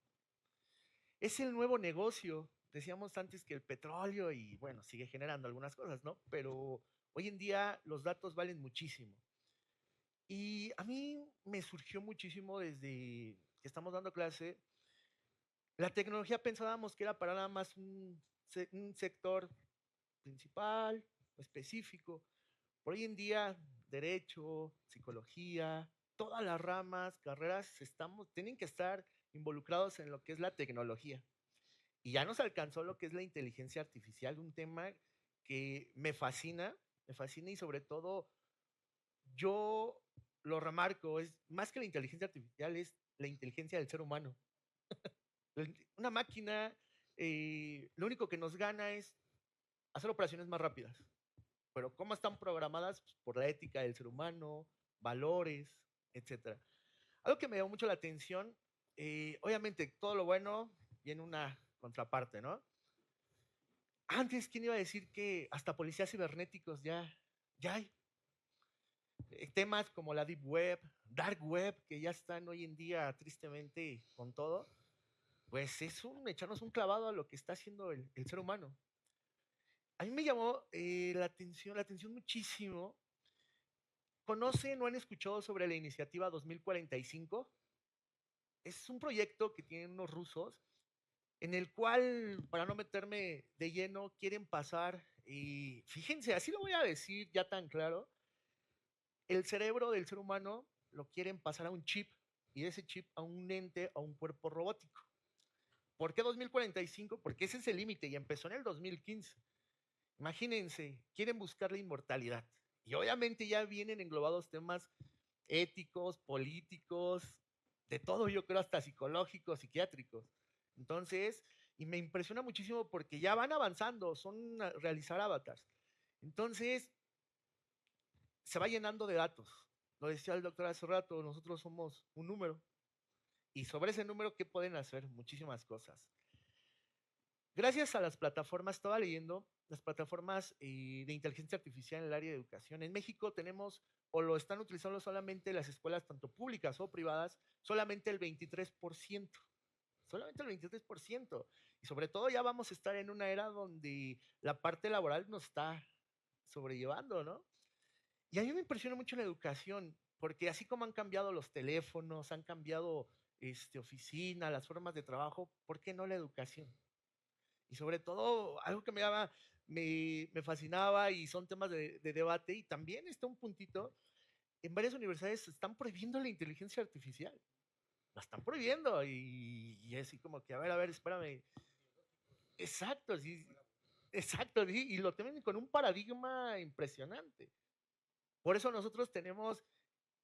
Es el nuevo negocio. Decíamos antes que el petróleo y bueno, sigue generando algunas cosas, ¿no? Pero hoy en día los datos valen muchísimo. Y a mí me surgió muchísimo desde que estamos dando clase. La tecnología pensábamos que era para nada más un sector principal, específico. Por hoy en día, derecho, psicología, todas las ramas, carreras, tienen que estar involucrados en lo que es la tecnología. Y ya nos alcanzó lo que es la inteligencia artificial, un tema que me fascina y sobre todo yo lo remarco, es más que la inteligencia artificial, es la inteligencia del ser humano. Una máquina, lo único que nos gana es hacer operaciones más rápidas. Pero ¿cómo están programadas? Pues por la ética del ser humano, valores, etcétera. Algo que me llamó mucho la atención, obviamente todo lo bueno tiene una contraparte, ¿no? Antes, ¿quién iba a decir que hasta policías cibernéticos ya hay? Temas como la Deep Web, Dark Web, que ya están hoy en día tristemente con todo, pues es echarnos un clavado a lo que está haciendo el ser humano. A mí me llamó la atención muchísimo. ¿Conocen o han escuchado sobre la iniciativa 2045? Es un proyecto que tienen unos rusos en el cual, para no meterme de lleno, quieren pasar, y fíjense, así lo voy a decir ya tan claro, el cerebro del ser humano lo quieren pasar a un chip y ese chip a un ente, a un cuerpo robótico. ¿Por qué 2045? Porque ese es el límite y empezó en el 2015. Imagínense, quieren buscar la inmortalidad. Y obviamente ya vienen englobados temas éticos, políticos, de todo, yo creo, hasta psicológicos, psiquiátricos. Entonces, y me impresiona muchísimo porque ya van avanzando, son a realizar avatars. Entonces, se va llenando de datos. Lo decía el doctor hace rato, nosotros somos un número. Y sobre ese número, ¿qué pueden hacer? Muchísimas cosas. Gracias a las plataformas, estaba leyendo, las plataformas de inteligencia artificial en el área de educación. En México tenemos, o lo están utilizando solamente las escuelas, tanto públicas o privadas, solamente el 23%. Solamente el 23%. Y sobre todo ya vamos a estar en una era donde la parte laboral nos está sobrellevando, ¿no? Y a mí me impresiona mucho la educación, porque así como han cambiado los teléfonos, han cambiado oficina, las formas de trabajo, ¿por qué no la educación? Y sobre todo, algo que me fascinaba y son temas de debate, y también está un puntito, en varias universidades están prohibiendo la inteligencia artificial. La están prohibiendo y así como que, a ver, espérame. Exacto, sí, exacto, sí, y lo tienen con un paradigma impresionante. Por eso nosotros tenemos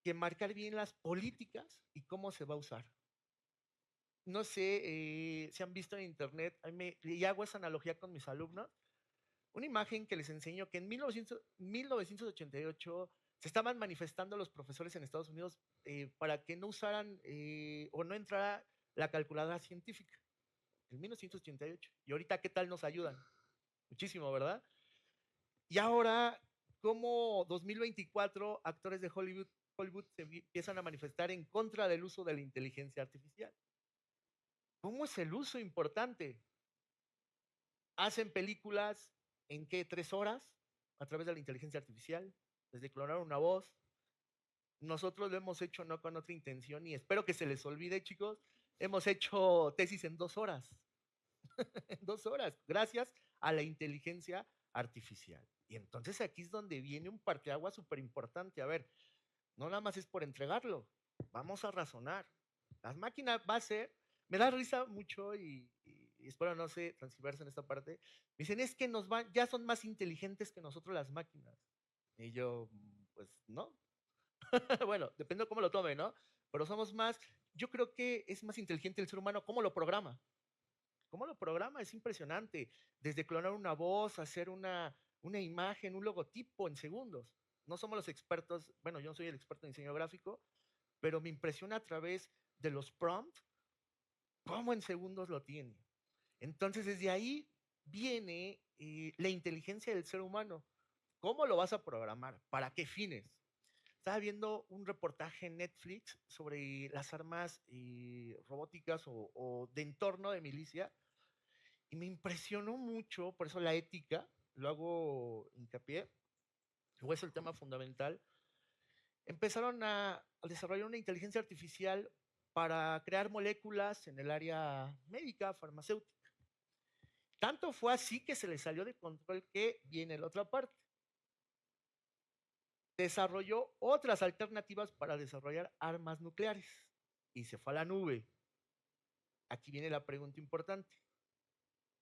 que marcar bien las políticas y cómo se va a usar. No sé si han visto en internet, y hago esa analogía con mis alumnos, una imagen que les enseño que en 1988 se estaban manifestando los profesores en Estados Unidos para que no usaran o no entrara la calculadora científica. En 1988. Y ahorita, ¿qué tal nos ayudan? Muchísimo, ¿verdad? Y ahora, como 2024, actores de Hollywood se empiezan a manifestar en contra del uso de la inteligencia artificial. ¿Cómo es el uso importante? Hacen películas en qué 3 horas a través de la inteligencia artificial, desde clonar una voz. Nosotros lo hemos hecho no con otra intención y espero que se les olvide, chicos. Hemos hecho tesis en 2 horas. En 2 horas, gracias a la inteligencia artificial. Y entonces aquí es donde viene un parteaguas súper importante. A ver, no nada más es por entregarlo, vamos a razonar. Las máquinas va a ser, me da risa mucho y espero no se transgiverse en esta parte. Me dicen, es que ya son más inteligentes que nosotros las máquinas. Y yo, pues no. Bueno, depende de cómo lo tome, ¿no? Pero somos más, yo creo que es más inteligente el ser humano, ¿cómo lo programa? lo programa, es impresionante. Desde clonar una voz, hacer una imagen, un logotipo en segundos. No somos los expertos, bueno, yo no soy el experto en diseño gráfico, pero me impresiona a través de los prompts cómo en segundos lo tiene. Entonces, desde ahí viene la inteligencia del ser humano. ¿Cómo lo vas a programar? ¿Para qué fines? Estaba viendo un reportaje en Netflix sobre las armas robóticas o de entorno de milicia y me impresionó mucho, por eso la ética, lo hago hincapié, o es el tema fundamental. Empezaron a desarrollar una inteligencia artificial para crear moléculas en el área médica, farmacéutica. Tanto fue así que se le salió de control que viene la otra parte. Desarrolló otras alternativas para desarrollar armas nucleares y se fue a la nube. Aquí viene la pregunta importante.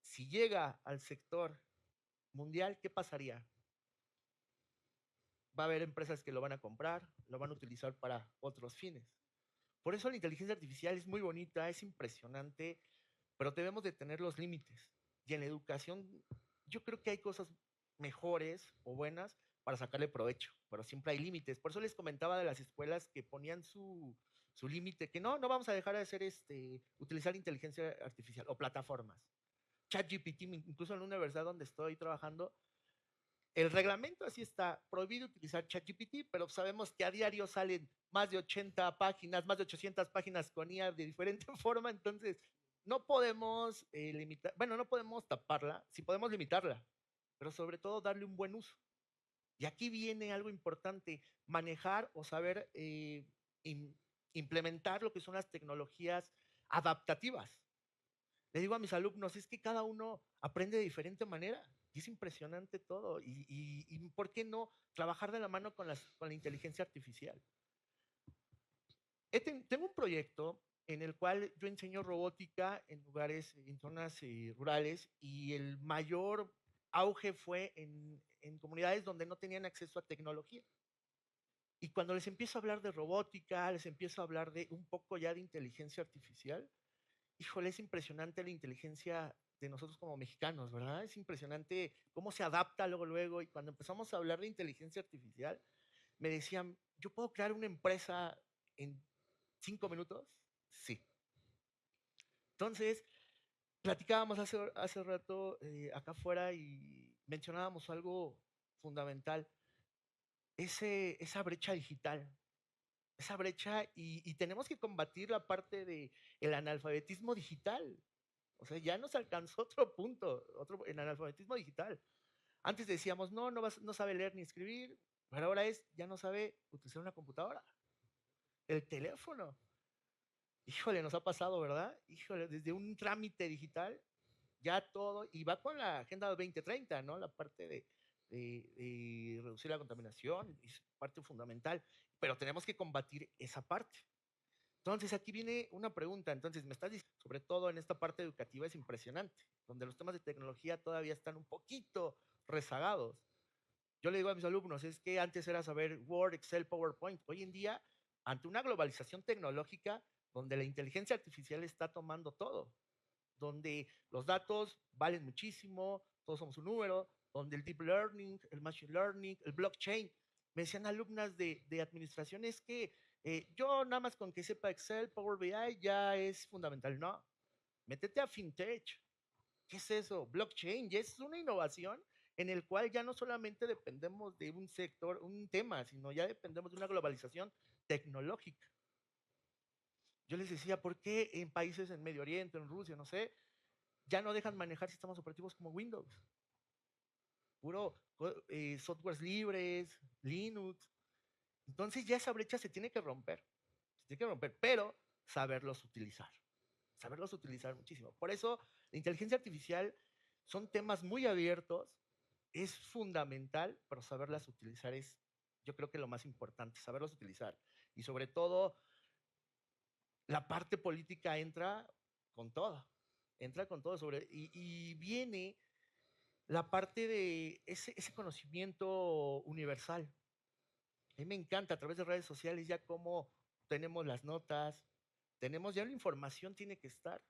Si llega al sector mundial, ¿qué pasaría? Va a haber empresas que lo van a comprar, lo van a utilizar para otros fines. Por eso la inteligencia artificial es muy bonita, es impresionante, pero debemos de tener los límites. Y en la educación, yo creo que hay cosas mejores o buenas para sacarle provecho, pero siempre hay límites. Por eso les comentaba de las escuelas que ponían su límite, que no vamos a dejar de hacer utilizar inteligencia artificial o plataformas. ChatGPT, incluso en la universidad donde estoy trabajando, el reglamento así está, prohibido utilizar ChatGPT, pero sabemos que a diario salen más de 80 páginas, más de 800 páginas con IA de diferente forma, entonces no podemos limitar, bueno, no podemos taparla, sí podemos limitarla, pero sobre todo darle un buen uso. Y aquí viene algo importante, manejar o saber implementar lo que son las tecnologías adaptativas. Le digo a mis alumnos, es que cada uno aprende de diferente manera y es impresionante todo. Y ¿por qué no trabajar de la mano con la inteligencia artificial? Tengo un proyecto en el cual yo enseño robótica en lugares, en zonas rurales y el mayor auge fue en comunidades donde no tenían acceso a tecnología. Y cuando les empiezo a hablar de robótica, les empiezo a hablar de un poco ya de inteligencia artificial, híjole, es impresionante la inteligencia de nosotros como mexicanos, ¿verdad? Es impresionante cómo se adapta luego. Y cuando empezamos a hablar de inteligencia artificial, me decían, ¿yo puedo crear una empresa en 5 minutos? Sí. Entonces, platicábamos hace rato acá afuera y mencionábamos algo fundamental, esa brecha digital. Esa brecha y tenemos que combatir la parte del analfabetismo digital. O sea, ya nos alcanzó otro punto, el analfabetismo digital. Antes decíamos, no sabe leer ni escribir, pero ahora ya no sabe utilizar una computadora, el teléfono. Híjole, nos ha pasado, ¿verdad? Híjole, desde un trámite digital, ya todo, y va con la Agenda 2030, ¿no? La parte de reducir la contaminación, es parte fundamental, pero tenemos que combatir esa parte. Entonces, aquí viene una pregunta. Entonces, me estás diciendo, sobre todo en esta parte educativa, es impresionante, donde los temas de tecnología todavía están un poquito rezagados. Yo le digo a mis alumnos, es que antes era saber Word, Excel, PowerPoint. Hoy en día, ante una globalización tecnológica, donde la inteligencia artificial está tomando todo, donde los datos valen muchísimo, todos somos un número, donde el deep learning, el machine learning, el blockchain, me decían alumnas de administración, es que yo nada más con que sepa Excel, Power BI ya es fundamental. No, métete a FinTech. ¿Qué es eso? Blockchain, ya es una innovación en el cual ya no solamente dependemos de un sector, un tema, sino ya dependemos de una globalización tecnológica. Yo les decía, ¿por qué en países en Medio Oriente, en Rusia, no sé, ya no dejan manejar sistemas operativos como Windows? Puro softwares libres, Linux. Entonces ya esa brecha se tiene que romper, pero saberlos utilizar muchísimo. Por eso la inteligencia artificial son temas muy abiertos, es fundamental, pero saberlas utilizar es, yo creo que lo más importante, saberlos utilizar. Y sobre todo, la parte política entra con todo, y viene la parte de ese conocimiento universal. A mí me encanta a través de redes sociales ya cómo tenemos las notas, tenemos ya la información tiene que estar.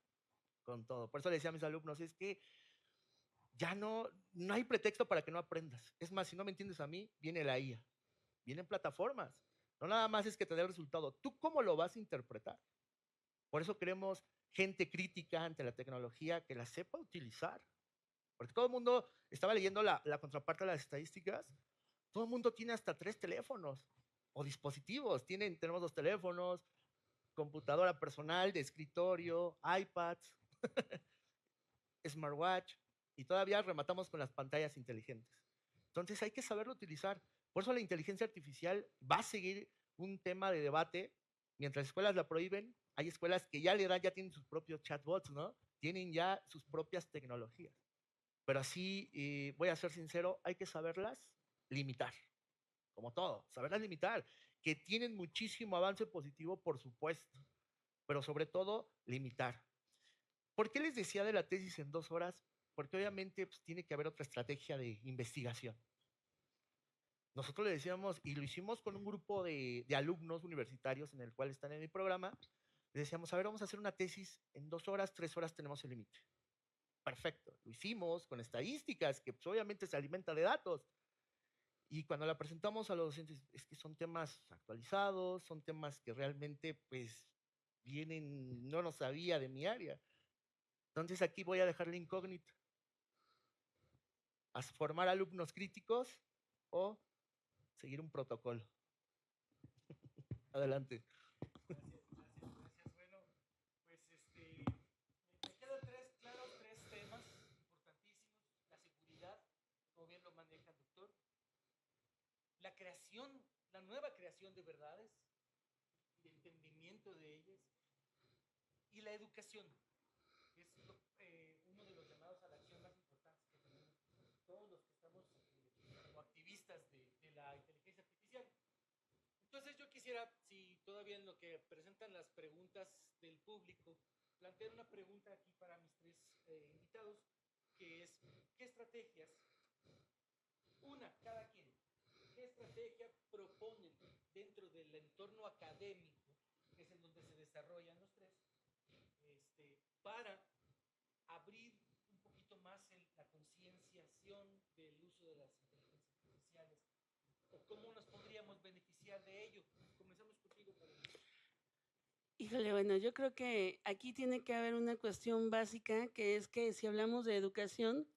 con todo. Por eso le decía a mis alumnos, es que ya no hay pretexto para que no aprendas. Es más, si no me entiendes a mí, viene la IA, vienen plataformas. No nada más es que te dé el resultado. ¿Tú cómo lo vas a interpretar? Por eso queremos gente crítica ante la tecnología que la sepa utilizar. Porque todo el mundo, estaba leyendo la contraparte de las estadísticas, todo el mundo tiene hasta 3 teléfonos o dispositivos. Tenemos 2 teléfonos, computadora personal, de escritorio, iPads, smartwatch, y todavía rematamos con las pantallas inteligentes. Entonces hay que saberlo utilizar. Por eso la inteligencia artificial va a seguir un tema de debate. Mientras escuelas la prohíben, hay escuelas que ya ya tienen sus propios chatbots, ¿no? Tienen ya sus propias tecnologías. Pero así, voy a ser sincero, hay que saberlas limitar, como todo, saberlas limitar, que tienen muchísimo avance positivo, por supuesto, pero sobre todo, limitar. ¿Por qué les decía de la tesis en 2 horas? Porque obviamente pues, tiene que haber otra estrategia de investigación. Nosotros le decíamos, y lo hicimos con un grupo de alumnos universitarios en el cual están en mi programa, les decíamos, a ver, vamos a hacer una tesis en 2 horas, 3 horas tenemos el límite. Perfecto, lo hicimos con estadísticas, que pues, obviamente se alimenta de datos. Y cuando la presentamos a los docentes, es que son temas actualizados, son temas que realmente pues vienen, no lo sabía de mi área. Entonces aquí voy a dejar la incógnita. ¿A formar alumnos críticos o seguir un protocolo? Adelante. Gracias. Bueno, pues me quedan claros 3 temas importantísimos. La seguridad, como bien lo maneja el doctor. La creación, la nueva creación de verdades, el entendimiento de ellas. Y la educación, que es uno de los llamados a la acción más importantes que tenemos todos los que estamos como activistas de la inteligencia artificial. Entonces yo quisiera, si todavía en lo que presentan las preguntas del público, plantear una pregunta aquí para mis 3 invitados, que es, ¿qué estrategias, cada quien, qué estrategia proponen dentro del entorno académico, que es en donde se desarrollan los 3, para abrir un poquito más la concienciación del uso de las inteligencias artificiales? ¿O cómo nos podríamos beneficiar de ello? Comenzamos contigo, Paloma. Híjole, bueno, yo creo que aquí tiene que haber una cuestión básica, que es que si hablamos de educación,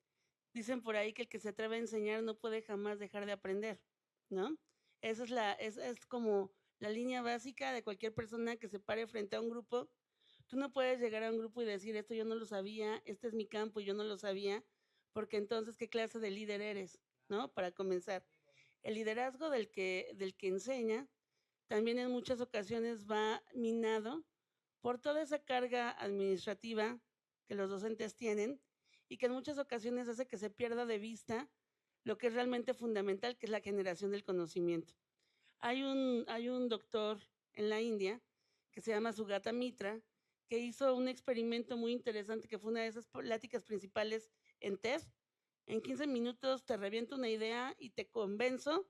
dicen por ahí que el que se atreve a enseñar no puede jamás dejar de aprender, ¿no? Esa es como la línea básica de cualquier persona que se pare frente a un grupo. Tú no puedes llegar a un grupo y decir, esto yo no lo sabía, este es mi campo y yo no lo sabía, porque entonces, ¿qué clase de líder eres? ¿No? Para comenzar. El liderazgo del que enseña también en muchas ocasiones va minado por toda esa carga administrativa que los docentes tienen y que en muchas ocasiones hace que se pierda de vista lo que es realmente fundamental, que es la generación del conocimiento. Hay un doctor en la India que se llama Sugata Mitra, que hizo un experimento muy interesante, que fue una de esas pláticas principales en TED. En 15 minutos te reviento una idea y te convenzo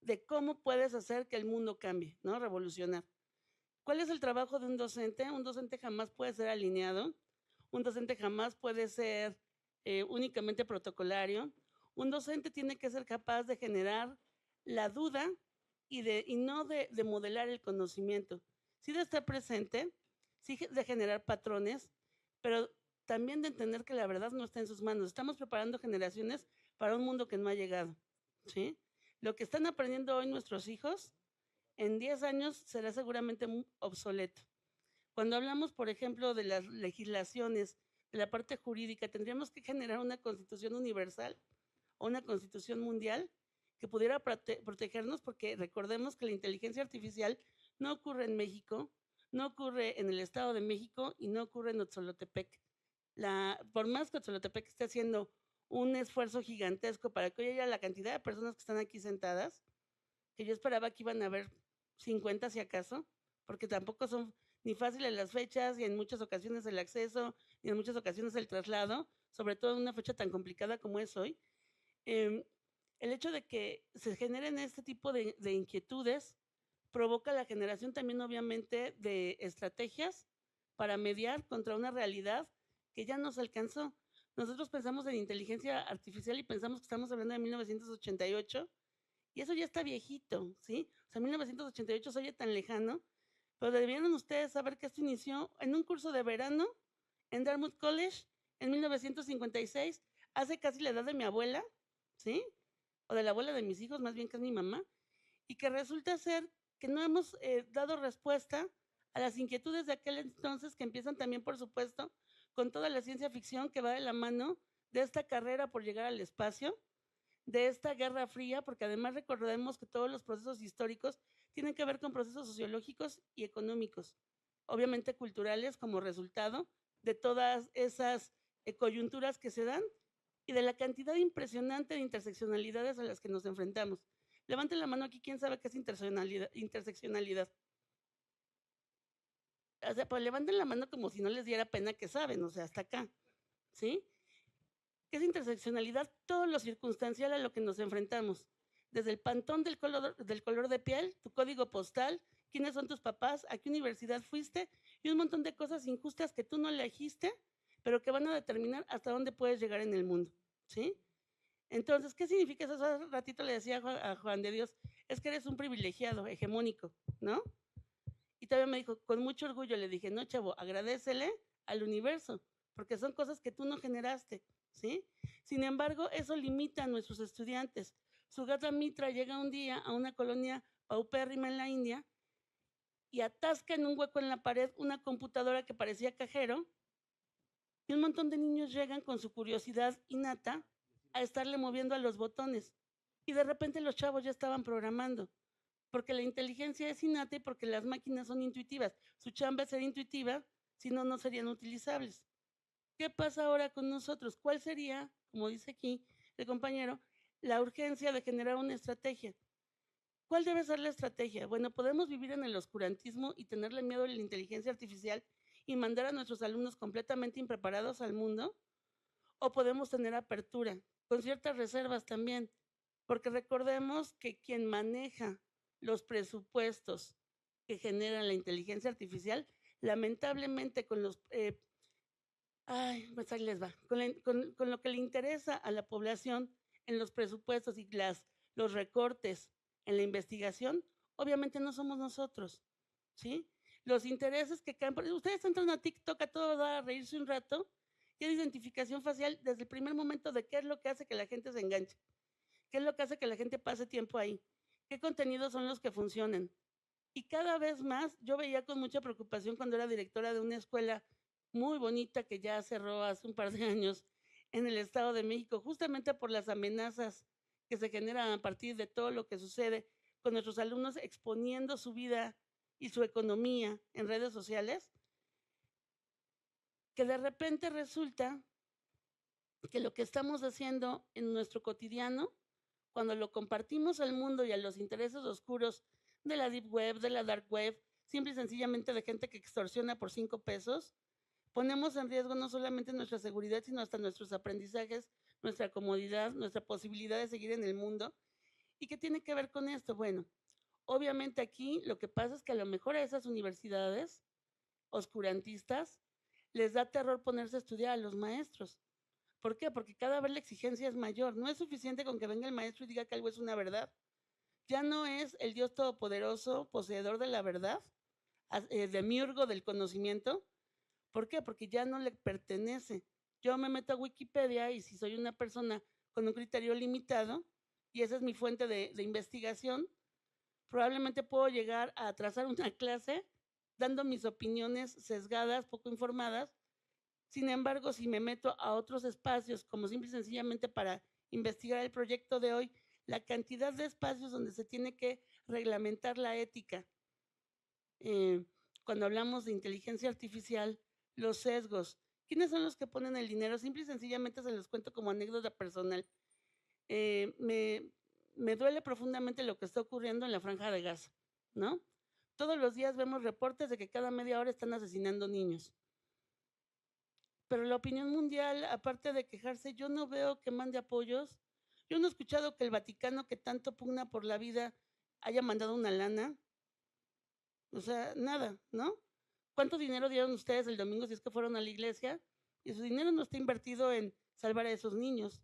de cómo puedes hacer que el mundo cambie, ¿no? Revolucionar. ¿Cuál es el trabajo de un docente? Un docente jamás puede ser alineado, un docente jamás puede ser únicamente protocolario. Un docente tiene que ser capaz de generar la duda y no de modelar el conocimiento. Sí de estar presente, sí de generar patrones, pero también de entender que la verdad no está en sus manos. Estamos preparando generaciones para un mundo que no ha llegado, ¿sí? Lo que están aprendiendo hoy nuestros hijos, en 10 años será seguramente muy obsoleto. Cuando hablamos, por ejemplo, de las legislaciones, de la parte jurídica, tendríamos que generar una constitución universal o una constitución mundial que pudiera protegernos, porque recordemos que la inteligencia artificial no ocurre en México, no ocurre en el Estado de México y no ocurre en Otzolotepec. Por más que Otzolotepec esté haciendo un esfuerzo gigantesco para que hoy haya la cantidad de personas que están aquí sentadas, que yo esperaba que iban a haber 50 si acaso, porque tampoco son ni fáciles las fechas y en muchas ocasiones el acceso y en muchas ocasiones el traslado, sobre todo en una fecha tan complicada como es hoy. El hecho de que se generen este tipo de inquietudes provoca la generación también obviamente de estrategias para mediar contra una realidad que ya nos alcanzó. Nosotros pensamos en inteligencia artificial y pensamos que estamos hablando de 1988 y eso ya está viejito, ¿sí? O sea, 1988 se oye tan lejano, pero deberían ustedes saber que esto inició en un curso de verano en Dartmouth College en 1956, hace casi la edad de mi abuela, ¿sí? O de la abuela de mis hijos, más bien que es mi mamá, y que resulta ser que no hemos dado respuesta a las inquietudes de aquel entonces, que empiezan también, por supuesto, con toda la ciencia ficción que va de la mano de esta carrera por llegar al espacio, de esta guerra fría, porque además recordemos que todos los procesos históricos tienen que ver con procesos sociológicos y económicos, obviamente culturales como resultado de todas esas coyunturas que se dan y de la cantidad impresionante de interseccionalidades a las que nos enfrentamos. Levanten la mano aquí, ¿quién sabe qué es interseccionalidad? O sea, pues levanten la mano como si no les diera pena que saben, o sea, hasta acá, ¿sí? ¿Qué es interseccionalidad? Todo lo circunstancial a lo que nos enfrentamos. Desde el pantón del color de piel, tu código postal, quiénes son tus papás, a qué universidad fuiste y un montón de cosas injustas que tú no elegiste, pero que van a determinar hasta dónde puedes llegar en el mundo, ¿sí? Entonces, ¿qué significa eso? Hace ratito le decía a Juan de Dios, es que eres un privilegiado, hegemónico, ¿no? Y todavía me dijo, con mucho orgullo, le dije, no, chavo, agradécele al universo, porque son cosas que tú no generaste, ¿sí? Sin embargo, eso limita a nuestros estudiantes. Sugata Mitra llega un día a una colonia paupérrima en la India y atasca en un hueco en la pared una computadora que parecía cajero y un montón de niños llegan con su curiosidad innata a estarle moviendo a los botones. Y de repente los chavos ya estaban programando, porque la inteligencia es innata y porque las máquinas son intuitivas. Su chamba es ser intuitiva, si no, no serían utilizables. ¿Qué pasa ahora con nosotros? ¿Cuál sería, como dice aquí el compañero, la urgencia de generar una estrategia? ¿Cuál debe ser la estrategia? Bueno, podemos vivir en el oscurantismo y tenerle miedo a la inteligencia artificial y mandar a nuestros alumnos completamente impreparados al mundo, o podemos tener apertura, con ciertas reservas también, porque recordemos que quien maneja los presupuestos que generan la inteligencia artificial, lamentablemente con los pues ahí les va. Con lo que le interesa a la población en los presupuestos y los recortes en la investigación, obviamente no somos nosotros, ¿sí? Los intereses que caen. Ustedes entran a TikTok a todo dar a reírse un rato y hay identificación facial desde el primer momento de qué es lo que hace que la gente se enganche, qué es lo que hace que la gente pase tiempo ahí, qué contenidos son los que funcionan. Y cada vez más, yo veía con mucha preocupación cuando era directora de una escuela muy bonita que ya cerró hace un par de años en el Estado de México, justamente por las amenazas que se generan a partir de todo lo que sucede con nuestros alumnos exponiendo su vida y su economía en redes sociales, que de repente resulta que lo que estamos haciendo en nuestro cotidiano, cuando lo compartimos al mundo y a los intereses oscuros de la deep web, de la dark web, simple y sencillamente de gente que extorsiona por 5 pesos, ponemos en riesgo no solamente nuestra seguridad, sino hasta nuestros aprendizajes, nuestra comodidad, nuestra posibilidad de seguir en el mundo. ¿Y qué tiene que ver con esto? Bueno, obviamente aquí lo que pasa es que a lo mejor a esas universidades oscurantistas les da terror ponerse a estudiar a los maestros. ¿Por qué? Porque cada vez la exigencia es mayor. No es suficiente con que venga el maestro y diga que algo es una verdad. Ya no es el Dios todopoderoso, poseedor de la verdad, demiurgo del conocimiento. ¿Por qué? Porque ya no le pertenece. Yo me meto a Wikipedia y si soy una persona con un criterio limitado, y esa es mi fuente de investigación, probablemente puedo llegar a trazar una clase dando mis opiniones sesgadas, poco informadas. Sin embargo, si me meto a otros espacios, como simple y sencillamente para investigar el proyecto de hoy, la cantidad de espacios donde se tiene que reglamentar la ética, cuando hablamos de inteligencia artificial, los sesgos, ¿quiénes son los que ponen el dinero? Simple y sencillamente se los cuento como anécdota personal. Me duele profundamente lo que está ocurriendo en la Franja de Gaza, ¿no? Todos los días vemos reportes de que cada media hora están asesinando niños. Pero la opinión mundial, aparte de quejarse, yo no veo que mande apoyos. Yo no he escuchado que el Vaticano, que tanto pugna por la vida, haya mandado una lana. O sea, nada, ¿no? ¿Cuánto dinero dieron ustedes el domingo si es que fueron a la iglesia? y su dinero no está invertido en salvar a esos niños.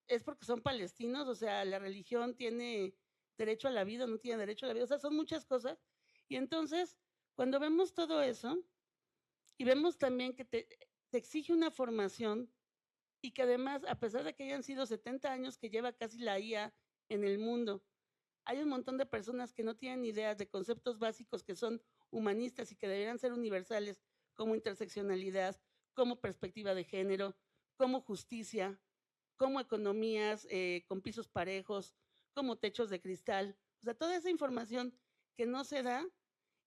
Es porque son palestinos, o sea, la religión tiene derecho a la vida, no tiene derecho a la vida, o sea, son muchas cosas. Y entonces, cuando vemos todo eso, y vemos también que te exige una formación y que además, a pesar de que hayan sido 70 años que lleva casi la IA en el mundo, hay un montón de personas que no tienen ideas de conceptos básicos que son humanistas y que deberían ser universales, como interseccionalidad, como perspectiva de género, como justicia, como economías con pisos parejos, como techos de cristal. O sea, toda esa información que no se da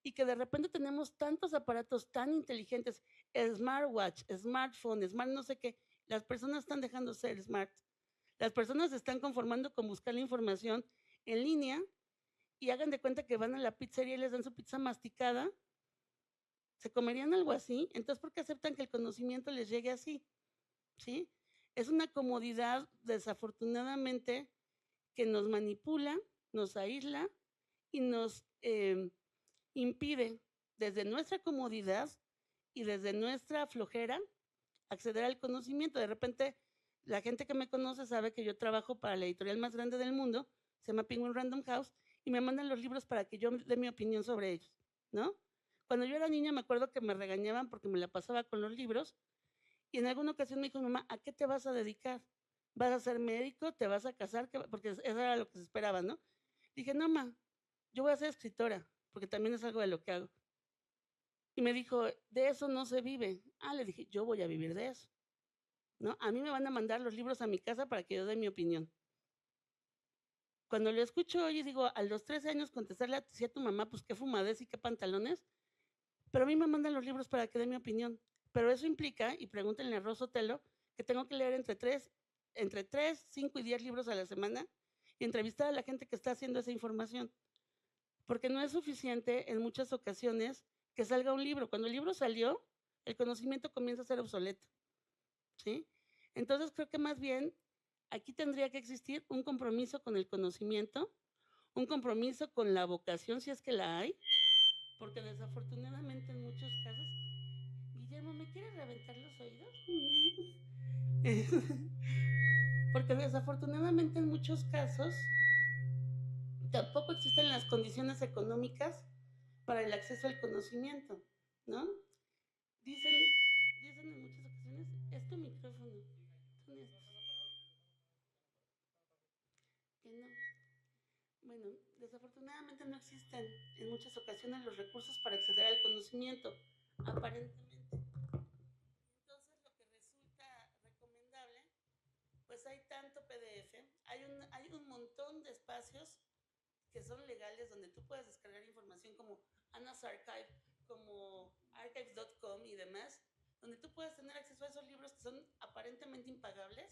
y que de repente tenemos tantos aparatos tan inteligentes, smartwatch, smartphone, smart no sé qué, las personas están dejando ser smart. Las personas se están conformando con buscar la información en línea y hagan de cuenta que van a la pizzería y les dan su pizza masticada. ¿Se comerían algo así? Entonces, ¿por qué aceptan que el conocimiento les llegue así? ¿Sí? Es una comodidad, desafortunadamente, que nos manipula, nos aísla y nos impide desde nuestra comodidad y desde nuestra flojera acceder al conocimiento. De repente, la gente que me conoce sabe que yo trabajo para la editorial más grande del mundo, se llama Penguin Random House, y me mandan los libros para que yo dé mi opinión sobre ellos, ¿no? Cuando yo era niña me acuerdo que me regañaban porque me la pasaba con los libros y en alguna ocasión me dijo, mamá, ¿a qué te vas a dedicar? ¿Vas a ser médico? ¿Te vas a casar? Porque eso era lo que se esperaba, ¿no? Dije, no, mamá, yo voy a ser escritora, porque también es algo de lo que hago. Y me dijo, de eso no se vive. Ah, le dije, yo voy a vivir de eso, ¿no? A mí me van a mandar los libros a mi casa para que yo dé mi opinión. Cuando lo escucho hoy y digo, a los 13 años contestarle a tu mamá, pues qué fumadez y qué pantalones, pero a mí me mandan los libros para que dé mi opinión. Pero eso implica, y pregúntenle a Rosa Otelo, que tengo que leer entre 3, 5 y 10 libros a la semana y entrevistar a la gente que está haciendo esa información. Porque no es suficiente en muchas ocasiones que salga un libro. Cuando el libro salió, el conocimiento comienza a ser obsoleto, ¿sí? Entonces creo que más bien aquí tendría que existir un compromiso con el conocimiento, un compromiso con la vocación, si es que la hay, porque desafortunadamente en muchos casos, Guillermo, ¿me quieres reventar los oídos? Porque desafortunadamente en muchos casos tampoco existen las condiciones económicas para el acceso al conocimiento, ¿no? Dicen en muchas ocasiones, es tu micrófono, son estos, que no. Bueno, desafortunadamente no existen en muchas ocasiones los recursos para acceder al conocimiento, aparentemente. Entonces, lo que resulta recomendable, pues hay tanto PDF, hay un montón de espacios que son legales donde tú puedes descargar información como Anna's Archive, como archives.com y demás, donde tú puedes tener acceso a esos libros que son aparentemente impagables.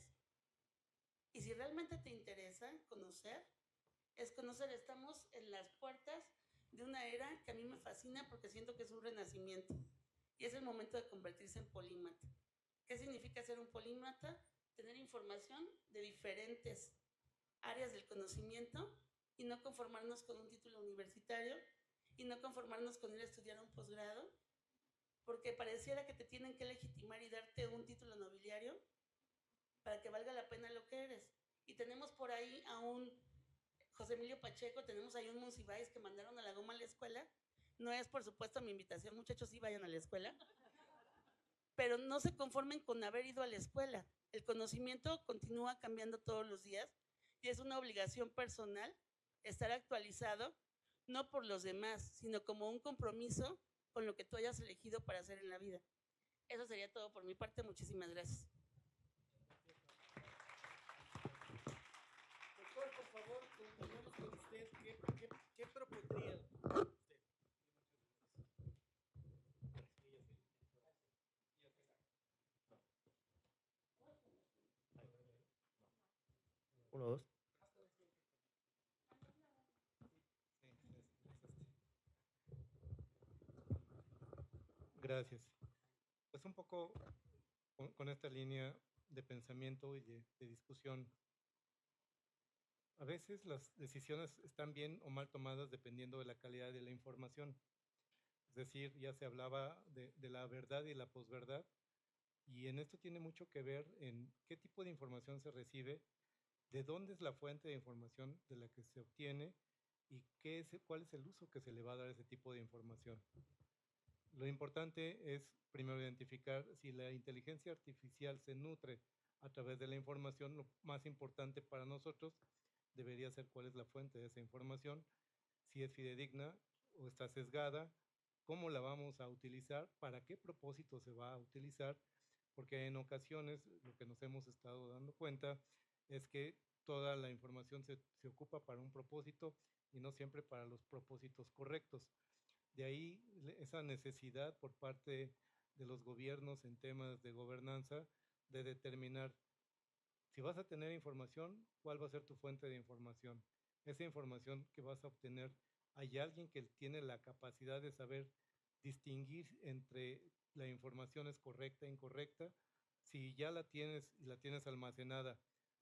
Y si realmente te interesa conocer, estamos en las puertas de una era que a mí me fascina porque siento que es un renacimiento y es el momento de convertirse en polímata. ¿Qué significa ser un polímata? Tener información de diferentes áreas del conocimiento y no conformarnos con un título universitario y no conformarnos con ir a estudiar un posgrado, porque pareciera que te tienen que legitimar y darte un título nobiliario para que valga la pena lo que eres. Y tenemos por ahí a un José Emilio Pacheco, tenemos ahí un Monsiváis que mandaron a la goma a la escuela. No es, por supuesto, mi invitación, muchachos, sí vayan a la escuela, pero no se conformen con haber ido a la escuela. El conocimiento continúa cambiando todos los días y es una obligación personal estar actualizado, no por los demás, sino como un compromiso con lo que tú hayas elegido para hacer en la vida. Eso sería todo por mi parte. Muchísimas gracias. Doctor, por favor, continuemos con usted. ¿Qué propondría usted? Uno, dos. Gracias. Pues un poco con esta línea de pensamiento y de discusión. A veces las decisiones están bien o mal tomadas dependiendo de la calidad de la información. Es decir, ya se hablaba de la verdad y la posverdad. Y en esto tiene mucho que ver en qué tipo de información se recibe, de dónde es la fuente de información de la que se obtiene y cuál es el uso que se le va a dar a ese tipo de información. Lo importante es primero identificar si la inteligencia artificial se nutre a través de la información. Lo más importante para nosotros debería ser cuál es la fuente de esa información, si es fidedigna o está sesgada, cómo la vamos a utilizar, para qué propósito se va a utilizar, porque en ocasiones lo que nos hemos estado dando cuenta es que toda la información se ocupa para un propósito y no siempre para los propósitos correctos. De ahí esa necesidad por parte de los gobiernos en temas de gobernanza de determinar si vas a tener información, cuál va a ser tu fuente de información. Esa información que vas a obtener, ¿hay alguien que tiene la capacidad de saber distinguir entre la información es correcta e incorrecta? Si ya la tienes y la tienes almacenada,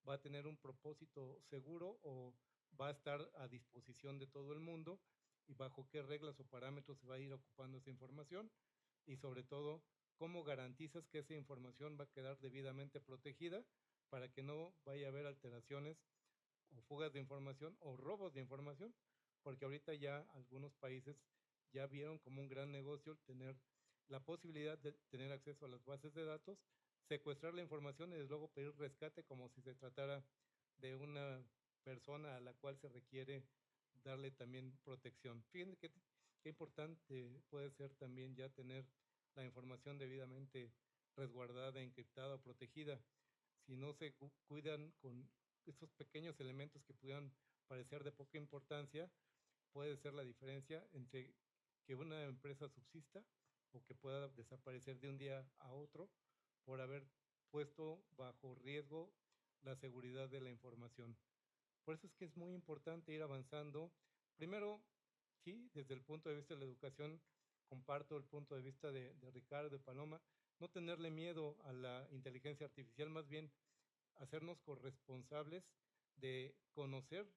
¿va a tener un propósito seguro o va a estar a disposición de todo el mundo? ¿Y bajo qué reglas o parámetros se va a ir ocupando esa información? Y sobre todo, ¿cómo garantizas que esa información va a quedar debidamente protegida para que no vaya a haber alteraciones o fugas de información o robos de información? Porque ahorita ya algunos países ya vieron como un gran negocio tener la posibilidad de tener acceso a las bases de datos, secuestrar la información y desde luego pedir rescate como si se tratara de una persona a la cual se requiere darle también protección. Fíjense qué importante puede ser también ya tener la información debidamente resguardada, encriptada o protegida. Si no se cuidan con estos pequeños elementos que pudieran parecer de poca importancia, puede ser la diferencia entre que una empresa subsista o que pueda desaparecer de un día a otro por haber puesto bajo riesgo la seguridad de la información. Por eso es que es muy importante ir avanzando. Primero, sí, desde el punto de vista de la educación, comparto el punto de vista de Ricardo, de Paloma, no tenerle miedo a la inteligencia artificial, más bien hacernos corresponsables de conocer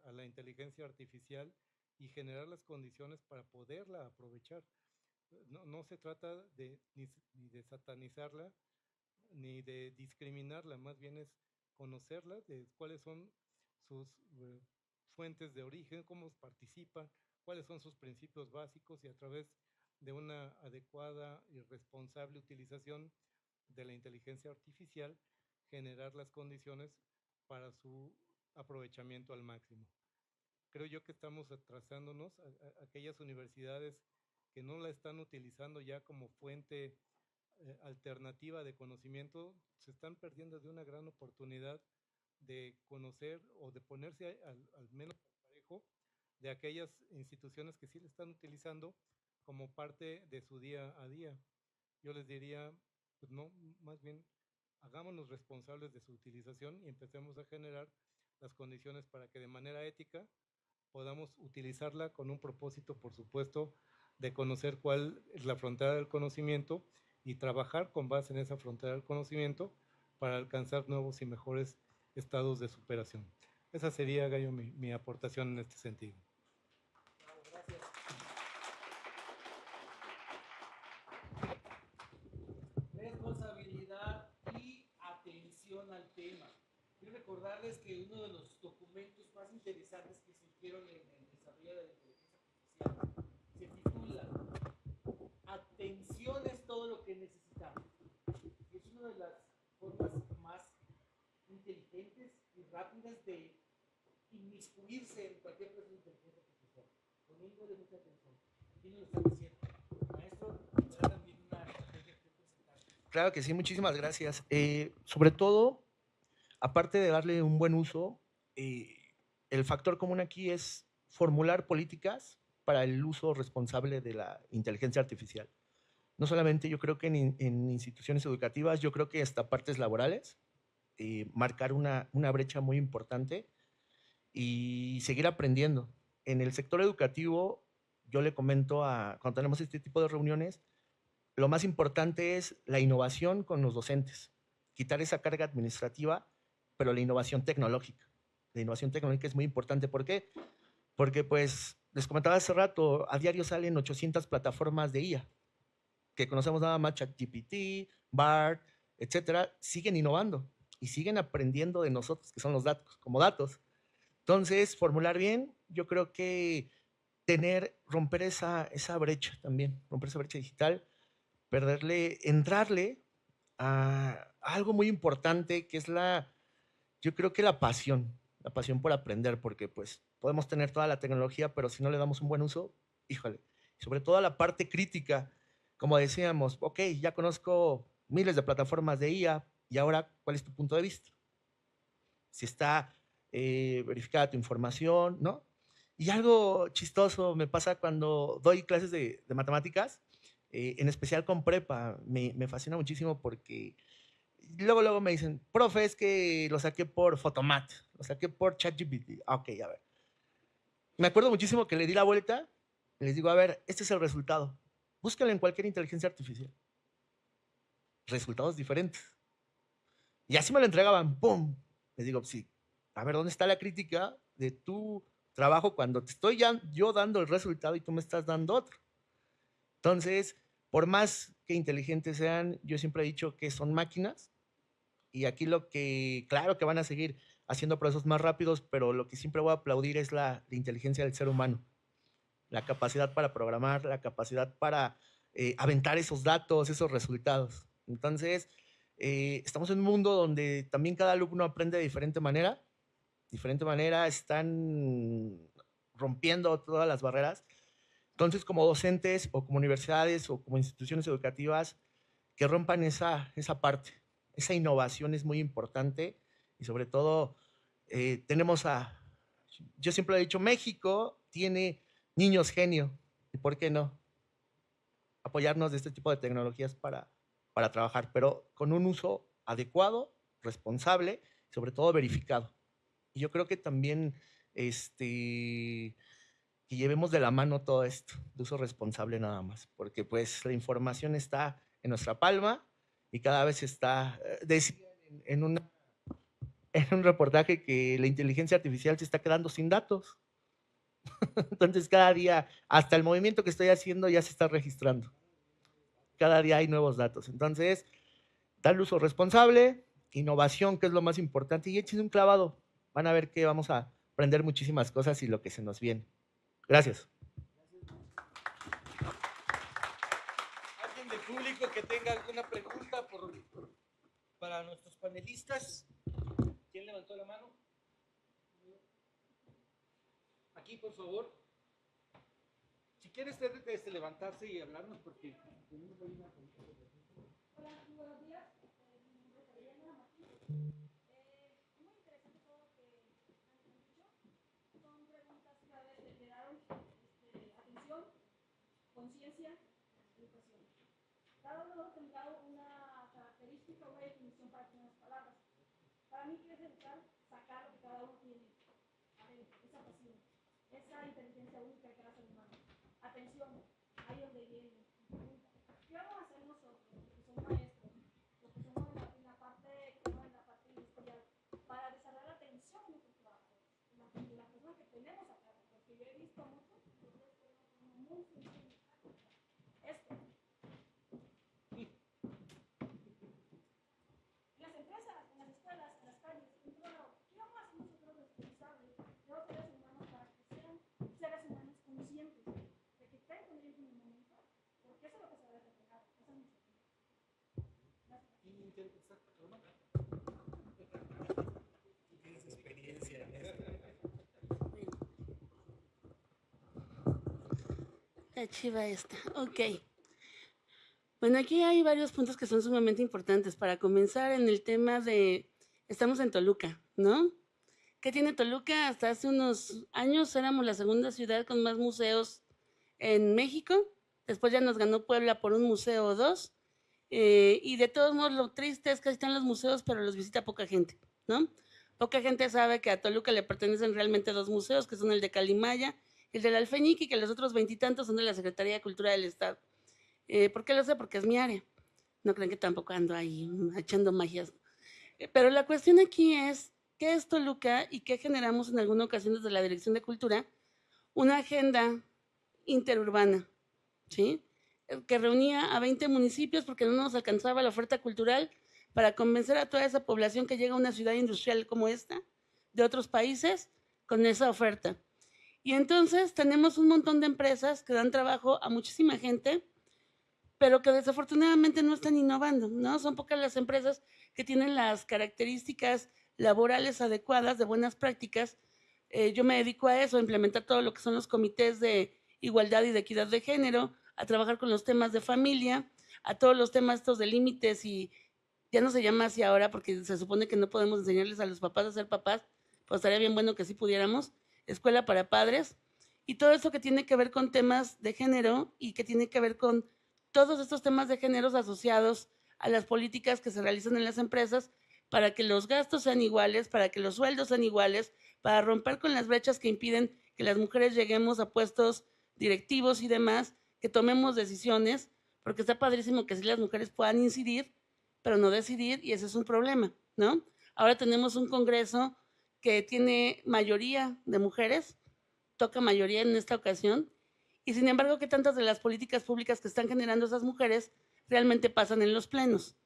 a la inteligencia artificial y generar las condiciones para poderla aprovechar. No se trata ni de satanizarla, ni de discriminarla, más bien es conocerla, de cuáles son sus fuentes de origen, cómo participa, cuáles son sus principios básicos y a través de una adecuada y responsable utilización de la inteligencia artificial, generar las condiciones para su aprovechamiento al máximo. Creo yo que estamos atrasándonos a aquellas universidades que no la están utilizando ya como fuente alternativa de conocimiento, se están perdiendo de una gran oportunidad de conocer o de ponerse al menos al parejo de aquellas instituciones que sí la están utilizando como parte de su día a día. Yo les diría, pues no, más bien hagámonos responsables de su utilización y empecemos a generar las condiciones para que de manera ética podamos utilizarla con un propósito, por supuesto, de conocer cuál es la frontera del conocimiento y trabajar con base en esa frontera del conocimiento para alcanzar nuevos y mejores estados de superación. Esa sería, Gallo, mi aportación en este sentido. Gracias. Responsabilidad y atención al tema. Quiero recordarles que uno de los documentos más interesantes que surgieron en el desarrollo de la inteligencia artificial se titula Atención es todo lo que necesitamos. Es una de las formas más inteligentes y rápidas de inmiscuirse en cualquier proceso de inteligencia artificial. Poniéndole mucha atención. ¿Quién nos lo está diciendo? Maestro, ¿tendrá también una estrategia que presentar? Claro que sí, muchísimas gracias. Sobre todo, aparte de darle un buen uso, el factor común aquí es formular políticas para el uso responsable de la inteligencia artificial. No solamente yo creo que en instituciones educativas, yo creo que hasta partes laborales, marcar una brecha muy importante y seguir aprendiendo. En el sector educativo, yo le comento cuando tenemos este tipo de reuniones, lo más importante es la innovación con los docentes, quitar esa carga administrativa, pero la innovación tecnológica. La innovación tecnológica es muy importante. ¿Por qué? Porque, pues, les comentaba hace rato, a diario salen 800 plataformas de IA, que conocemos nada más ChatGPT, BART, etcétera, siguen innovando y siguen aprendiendo de nosotros, que son los datos, como datos. Entonces, formular bien, yo creo que romper esa brecha también, romper esa brecha digital, entrarle a algo muy importante que es yo creo que la pasión por aprender, porque pues podemos tener toda la tecnología, pero si no le damos un buen uso, híjole, sobre todo a la parte crítica, como decíamos, ok, ya conozco miles de plataformas de IA, y ahora, ¿cuál es tu punto de vista? Si está verificada tu información, ¿no? Y algo chistoso me pasa cuando doy clases de matemáticas, en especial con prepa, me fascina muchísimo porque luego me dicen, profe, es que lo saqué por Photomat, lo saqué por ChatGPT. Ok, a ver. Me acuerdo muchísimo que le di la vuelta y les digo, a ver, este es el resultado. Búscalo en cualquier inteligencia artificial. Resultados diferentes. Y así me lo entregaban, ¡pum! Les digo, sí, a ver, ¿dónde está la crítica de tu trabajo cuando te estoy yo dando el resultado y tú me estás dando otro? Entonces, por más que inteligentes sean, yo siempre he dicho que son máquinas y aquí claro que van a seguir haciendo procesos más rápidos, pero lo que siempre voy a aplaudir es la inteligencia del ser humano, la capacidad para programar, la capacidad para aventar esos datos, esos resultados. Entonces, estamos en un mundo donde también cada alumno aprende de diferente manera, están rompiendo todas las barreras. Entonces, como docentes o como universidades o como instituciones educativas, que rompan esa parte. Esa innovación es muy importante y sobre todo yo siempre he dicho, México tiene niños genio, ¿y por qué no? Apoyarnos de este tipo de tecnologías para trabajar, pero con un uso adecuado, responsable, sobre todo verificado. Y yo creo que también que llevemos de la mano todo esto, de uso responsable nada más, porque pues la información está en nuestra palma y cada vez decían en un reportaje que la inteligencia artificial se está quedando sin datos. Entonces cada día, hasta el movimiento que estoy haciendo ya se está registrando. Cada día hay nuevos datos. Entonces, darle uso responsable, innovación, que es lo más importante, y échense un clavado. Van a ver que vamos a aprender muchísimas cosas y lo que se nos viene. Gracias. ¿Alguien del público que tenga alguna pregunta para nuestros panelistas? ¿Quién levantó la mano? Aquí, por favor. Si quieres levantarse y hablarnos, porque tenemos ahí una pregunta. Hola, buenos días. Mi nombre es Adriana Martínez. Muy interesante todo lo que han dicho. Son preguntas claves que quedaron atención, conciencia, educación. Cada uno tendrá una característica, una definición para cada una de las palabras. Para mí, ¿qué es educar? Sacar lo que cada uno tiene. A ver, esa pasión, esa inteligencia única de cada ser humano. Atención, ahí donde viene. ¿Qué vamos a hacer nosotros, los que somos maestros, los que somos en la parte industrial, para desarrollar la atención en nuestros trabajadores, las personas que tenemos acá? Porque yo he visto muchos muy sencillos. Esto. En las empresas, en las escuelas, en las calles, en todo lado, ¿qué vamos a hacer nosotros responsables de los seres humanos para que sean seres humanos conscientes de que estén con ellos en el momento? Porque eso es lo que se debe reflejar. Esa es mi Tienes experiencia en esto. La chiva esta. Ok. Bueno, aquí hay varios puntos que son sumamente importantes. Para comenzar, en el tema estamos en Toluca, ¿no? ¿Qué tiene Toluca? Hasta hace unos años éramos la segunda ciudad con más museos en México. Después ya nos ganó Puebla por un museo o dos. Y de todos modos, lo triste es que están los museos, pero los visita poca gente, ¿no? Poca gente sabe que a Toluca le pertenecen realmente dos museos, que son el de Calimaya y el del Alfeñique, y que los otros veintitantos son de la Secretaría de Cultura del Estado. ¿Por qué lo sé? Porque es mi área. No creen que tampoco ando ahí echando magias. Pero la cuestión aquí es, ¿qué es Toluca y qué generamos en alguna ocasión desde la Dirección de Cultura? Una agenda interurbana, ¿sí? Que reunía a 20 municipios porque no nos alcanzaba la oferta cultural para convencer a toda esa población que llega a una ciudad industrial como esta, de otros países, con esa oferta. Y entonces tenemos un montón de empresas que dan trabajo a muchísima gente, pero que desafortunadamente no están innovando, ¿no? Son pocas las empresas que tienen las características laborales adecuadas, de buenas prácticas. Yo me dedico a eso, a implementar todo lo que son los comités de igualdad y de equidad de género, a trabajar con los temas de familia, a todos los temas estos de límites, y ya no se llama así ahora porque se supone que no podemos enseñarles a los papás a ser papás, pues estaría bien bueno que sí pudiéramos, escuela para padres, y todo eso que tiene que ver con temas de género y que tiene que ver con todos estos temas de géneros asociados a las políticas que se realizan en las empresas para que los gastos sean iguales, para que los sueldos sean iguales, para romper con las brechas que impiden que las mujeres lleguemos a puestos directivos y demás, que tomemos decisiones, porque está padrísimo que sí las mujeres puedan incidir, pero no decidir, y ese es un problema, ¿no? Ahora tenemos un Congreso que tiene mayoría de mujeres, toca mayoría en esta ocasión, y sin embargo, ¿qué tantas de las políticas públicas que están generando esas mujeres realmente pasan en los plenos?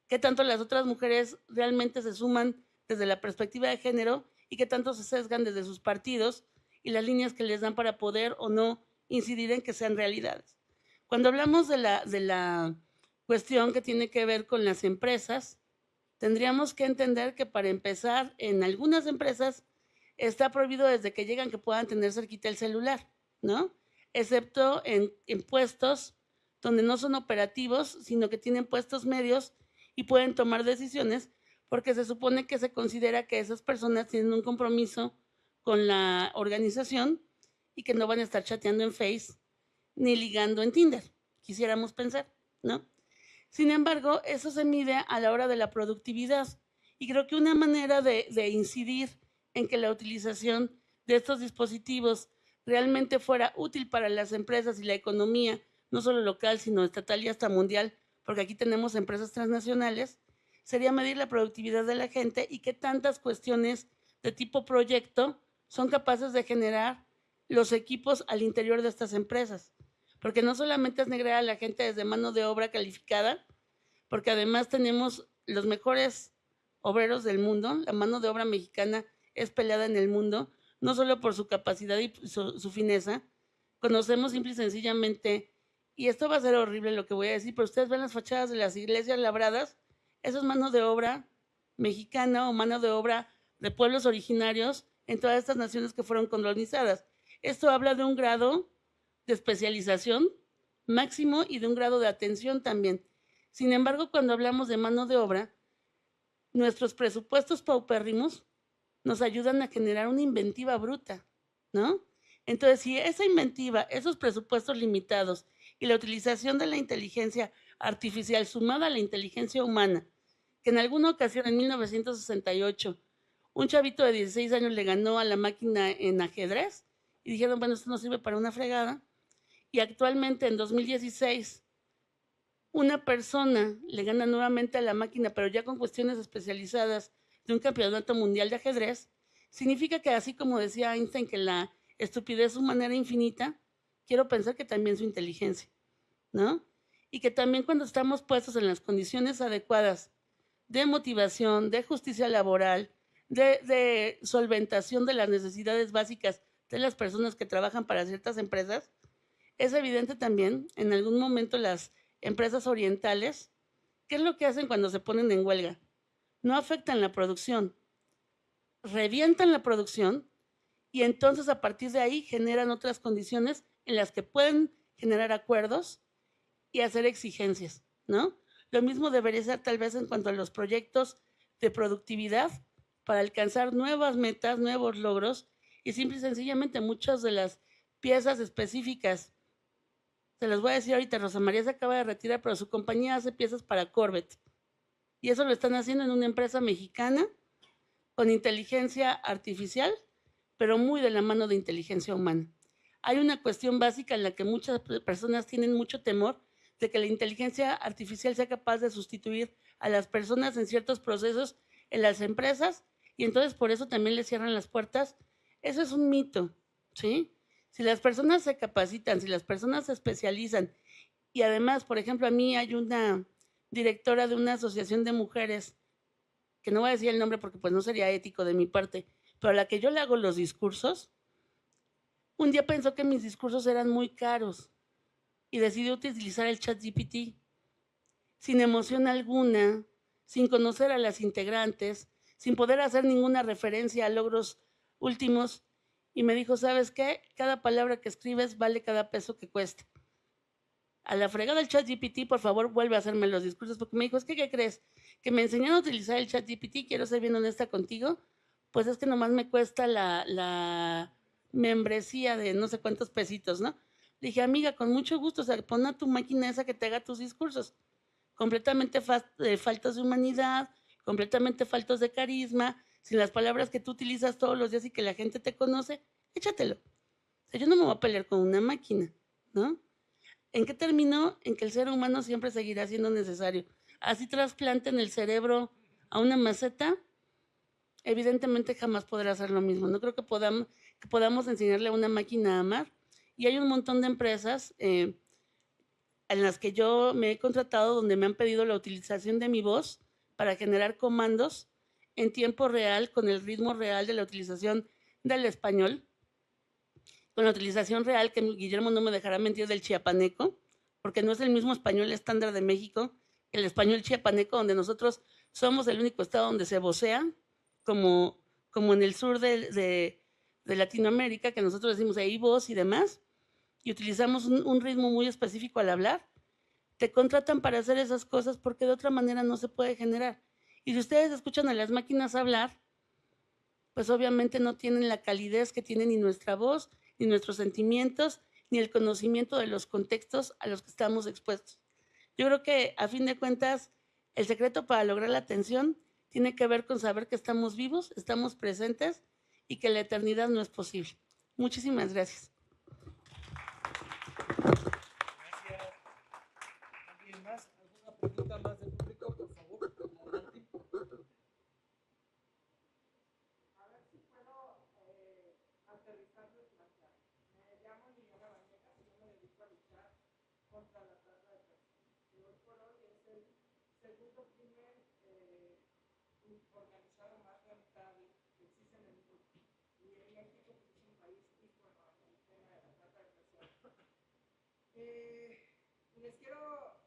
¿Qué tanto las otras mujeres realmente se suman desde la perspectiva de género y qué tanto se sesgan desde sus partidos y las líneas que les dan para poder o no incidir en que sean realidades? Cuando hablamos de la cuestión que tiene que ver con las empresas, tendríamos que entender que para empezar, en algunas empresas está prohibido desde que llegan que puedan tener cerquita el celular, ¿no? Excepto en puestos donde no son operativos, sino que tienen puestos medios y pueden tomar decisiones, porque se supone que se considera que esas personas tienen un compromiso con la organización y que no van a estar chateando en Face ni ligando en Tinder, quisiéramos pensar, ¿no? Sin embargo, eso se mide a la hora de la productividad, y creo que una manera de incidir en que la utilización de estos dispositivos realmente fuera útil para las empresas y la economía, no solo local, sino estatal y hasta mundial, porque aquí tenemos empresas transnacionales, sería medir la productividad de la gente y qué tantas cuestiones de tipo proyecto son capaces de generar los equipos al interior de estas empresas. Porque no solamente es negrar a la gente desde mano de obra calificada, porque además tenemos los mejores obreros del mundo, la mano de obra mexicana es peleada en el mundo, no solo por su capacidad y su fineza, conocemos simple y sencillamente, y esto va a ser horrible lo que voy a decir, pero ustedes ven las fachadas de las iglesias labradas, eso es mano de obra mexicana o mano de obra de pueblos originarios en todas estas naciones que fueron colonizadas. Esto habla de un grado de especialización máximo y de un grado de atención también. Sin embargo, cuando hablamos de mano de obra, nuestros presupuestos paupérrimos nos ayudan a generar una inventiva bruta, ¿no? Entonces, si esa inventiva, esos presupuestos limitados y la utilización de la inteligencia artificial sumada a la inteligencia humana, que en alguna ocasión en 1968 un chavito de 16 años le ganó a la máquina en ajedrez y dijeron, bueno, esto no sirve para una fregada, y actualmente en 2016 una persona le gana nuevamente a la máquina, pero ya con cuestiones especializadas de un campeonato mundial de ajedrez, significa que así como decía Einstein que la estupidez humana era infinita, quiero pensar que también su inteligencia, ¿no? Y que también cuando estamos puestos en las condiciones adecuadas de motivación, de justicia laboral, de solventación de las necesidades básicas de las personas que trabajan para ciertas empresas, es evidente también en algún momento las empresas orientales, ¿qué es lo que hacen cuando se ponen en huelga? No afectan la producción, revientan la producción y entonces a partir de ahí generan otras condiciones en las que pueden generar acuerdos y hacer exigencias, ¿no? Lo mismo debería ser tal vez en cuanto a los proyectos de productividad para alcanzar nuevas metas, nuevos logros, y simple y sencillamente muchas de las piezas específicas, se las voy a decir ahorita, Rosa María se acaba de retirar, pero su compañía hace piezas para Corvette, y eso lo están haciendo en una empresa mexicana con inteligencia artificial, pero muy de la mano de inteligencia humana. Hay una cuestión básica en la que muchas personas tienen mucho temor de que la inteligencia artificial sea capaz de sustituir a las personas en ciertos procesos en las empresas, y entonces por eso también les cierran las puertas. Eso es un mito, ¿sí? Si las personas se capacitan, si las personas se especializan, y además, por ejemplo, a mí hay una directora de una asociación de mujeres, que no voy a decir el nombre porque pues no sería ético de mi parte, pero a la que yo le hago los discursos, un día pensó que mis discursos eran muy caros y decidió utilizar el ChatGPT sin emoción alguna, sin conocer a las integrantes, sin poder hacer ninguna referencia a logros últimos, y me dijo, ¿sabes qué? Cada palabra que escribes vale cada peso que cuesta. A la fregada del ChatGPT, por favor, vuelve a hacerme los discursos, porque me dijo, es que, ¿qué crees? Que me enseñaron a utilizar el ChatGPT, quiero ser bien honesta contigo, pues es que nomás me cuesta la membresía de no sé cuántos pesitos, ¿no? Le dije, amiga, con mucho gusto, o sea, pon a tu máquina esa que te haga tus discursos. Completamente faltos de humanidad, completamente faltos de carisma, sin las palabras que tú utilizas todos los días y que la gente te conoce, échatelo. O sea, yo no me voy a pelear con una máquina, ¿no? ¿En qué terminó? En que el ser humano siempre seguirá siendo necesario. Así trasplanten el cerebro a una maceta, evidentemente jamás podrá hacer lo mismo. No creo que podamos enseñarle a una máquina a amar. Y hay un montón de empresas en las que yo me he contratado donde me han pedido la utilización de mi voz para generar comandos en tiempo real, con el ritmo real de la utilización del español, con la utilización real, que Guillermo no me dejará mentir, del chiapaneco, porque no es el mismo español estándar de México que el español chiapaneco, donde nosotros somos el único estado donde se vocea, como en el sur de Latinoamérica, que nosotros decimos ahí voz y demás, y utilizamos un ritmo muy específico al hablar. Te contratan para hacer esas cosas porque de otra manera no se puede generar. Y si ustedes escuchan a las máquinas hablar, pues obviamente no tienen la calidez que tiene ni nuestra voz, ni nuestros sentimientos, ni el conocimiento de los contextos a los que estamos expuestos. Yo creo que a fin de cuentas, el secreto para lograr la atención tiene que ver con saber que estamos vivos, estamos presentes y que la eternidad no es posible. Muchísimas gracias. Gracias. ¿Alguien más? ¿Alguna pregunta más del público, por favor? Adelante. A ver si puedo aterrizar de plantear. Me llamo Liliana Bañegas y yo me dedico a luchar contra la trata de personas. Y hoy por hoy es el segundo crimen organizado más rentable que existe en el mundo. Y en México pues, es un país ícono en el tema de la trata de personas. Les quiero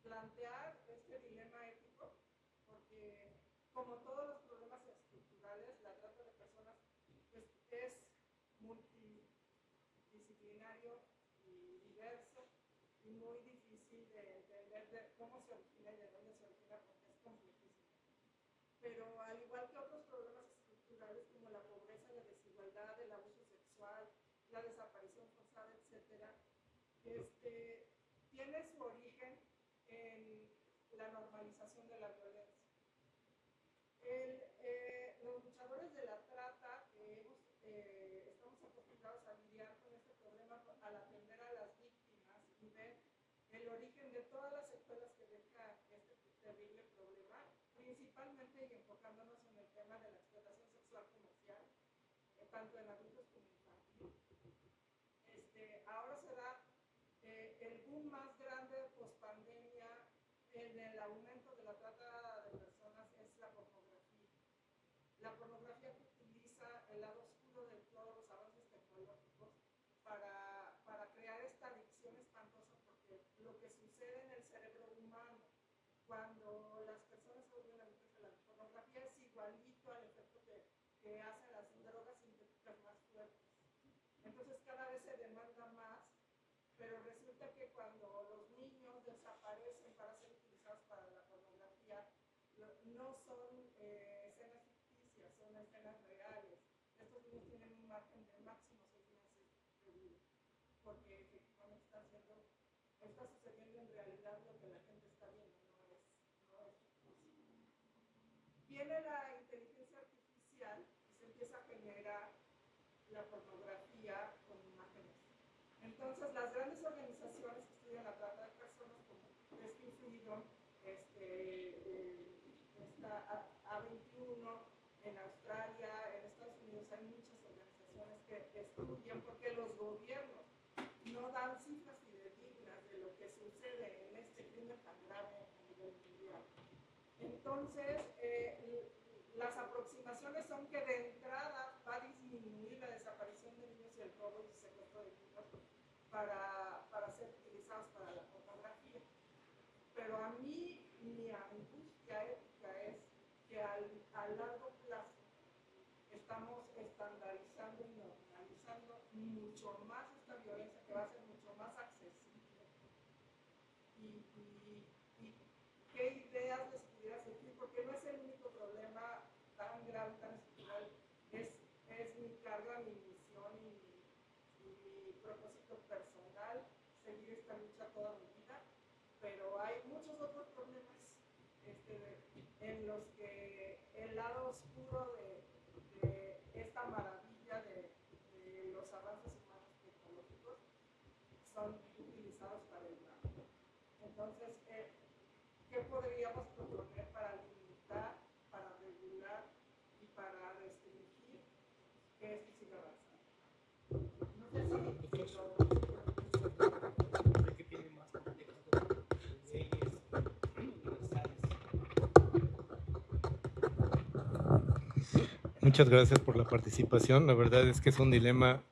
plantear este dilema ético porque como todos los problemas estructurales, la trata de personas pues, es multidisciplinario y diverso y muy difícil de entender de cómo se origina y de dónde se origina porque es complejísimo. Pero al igual que otros problemas estructurales como la pobreza, la desigualdad, el abuso sexual, la desaparición forzada, etcétera, tiene su origen en la normalización de la violencia. Los luchadores de la trata estamos acostumbrados a lidiar con este problema al atender a las víctimas y ver el origen de todas las secuelas que deja este terrible problema, principalmente y enfocándonos en el tema de la explotación sexual comercial, tanto en adultos como infantiles. Ahora se da el boom más grande post-pandemia en el aumento de la trata de personas es la pornografía. La pornografía que utiliza el lado oscuro de todos los avances tecnológicos para crear esta adicción espantosa, porque lo que sucede en el cerebro humano cuando las personas se vuelven adictas a la pornografía es igualito al efecto que hacen las drogas sintéticas más fuertes. Entonces cada vez se demanda más, pero resulta que cuando los niños desaparecen para ser utilizados para la pornografía, no son escenas ficticias, son escenas reales. Estos niños tienen un margen de máximo 6 meses de vida, porque efectivamente está sucediendo en realidad lo que la gente está viendo, no es ficticio. Viene la inteligencia artificial y se empieza a generar la pornografía con imágenes. Entonces, las grandes organizaciones que estudian la trata de personas, como Rescue Freedom, esta A21, en Australia, en Estados Unidos, hay muchas organizaciones que estudian porque los gobiernos no dan cifras fidedignas de lo que sucede en este crimen tan grave a nivel mundial. Entonces, las aproximaciones son que de entrada va a disminuir la desaparición de niños y el robo y secuestro de niños para ser utilizados para la pornografía. Pero a mí, mi angustia ética es que a largo plazo estamos estandarizando y normalizando mucho más esta violencia, que va a ser mucho más accesible. Y ¿qué ideas les pudiera surgir? Porque no es el único problema tan grave, tan estructural. Es mi carga, mi misión y mi propósito personal seguir esta lucha toda mi vida. Pero hay muchos otros problemas en los que el lado oscuro de esta maravilla de los avances humanos tecnológicos son utilizados para el mal. Entonces, ¿qué podríamos proponer para limitar, para regular y para restringir que esto siga avanzando? No sé que tiene más contexto, series universales. Muchas gracias por la participación. La verdad es que es un dilema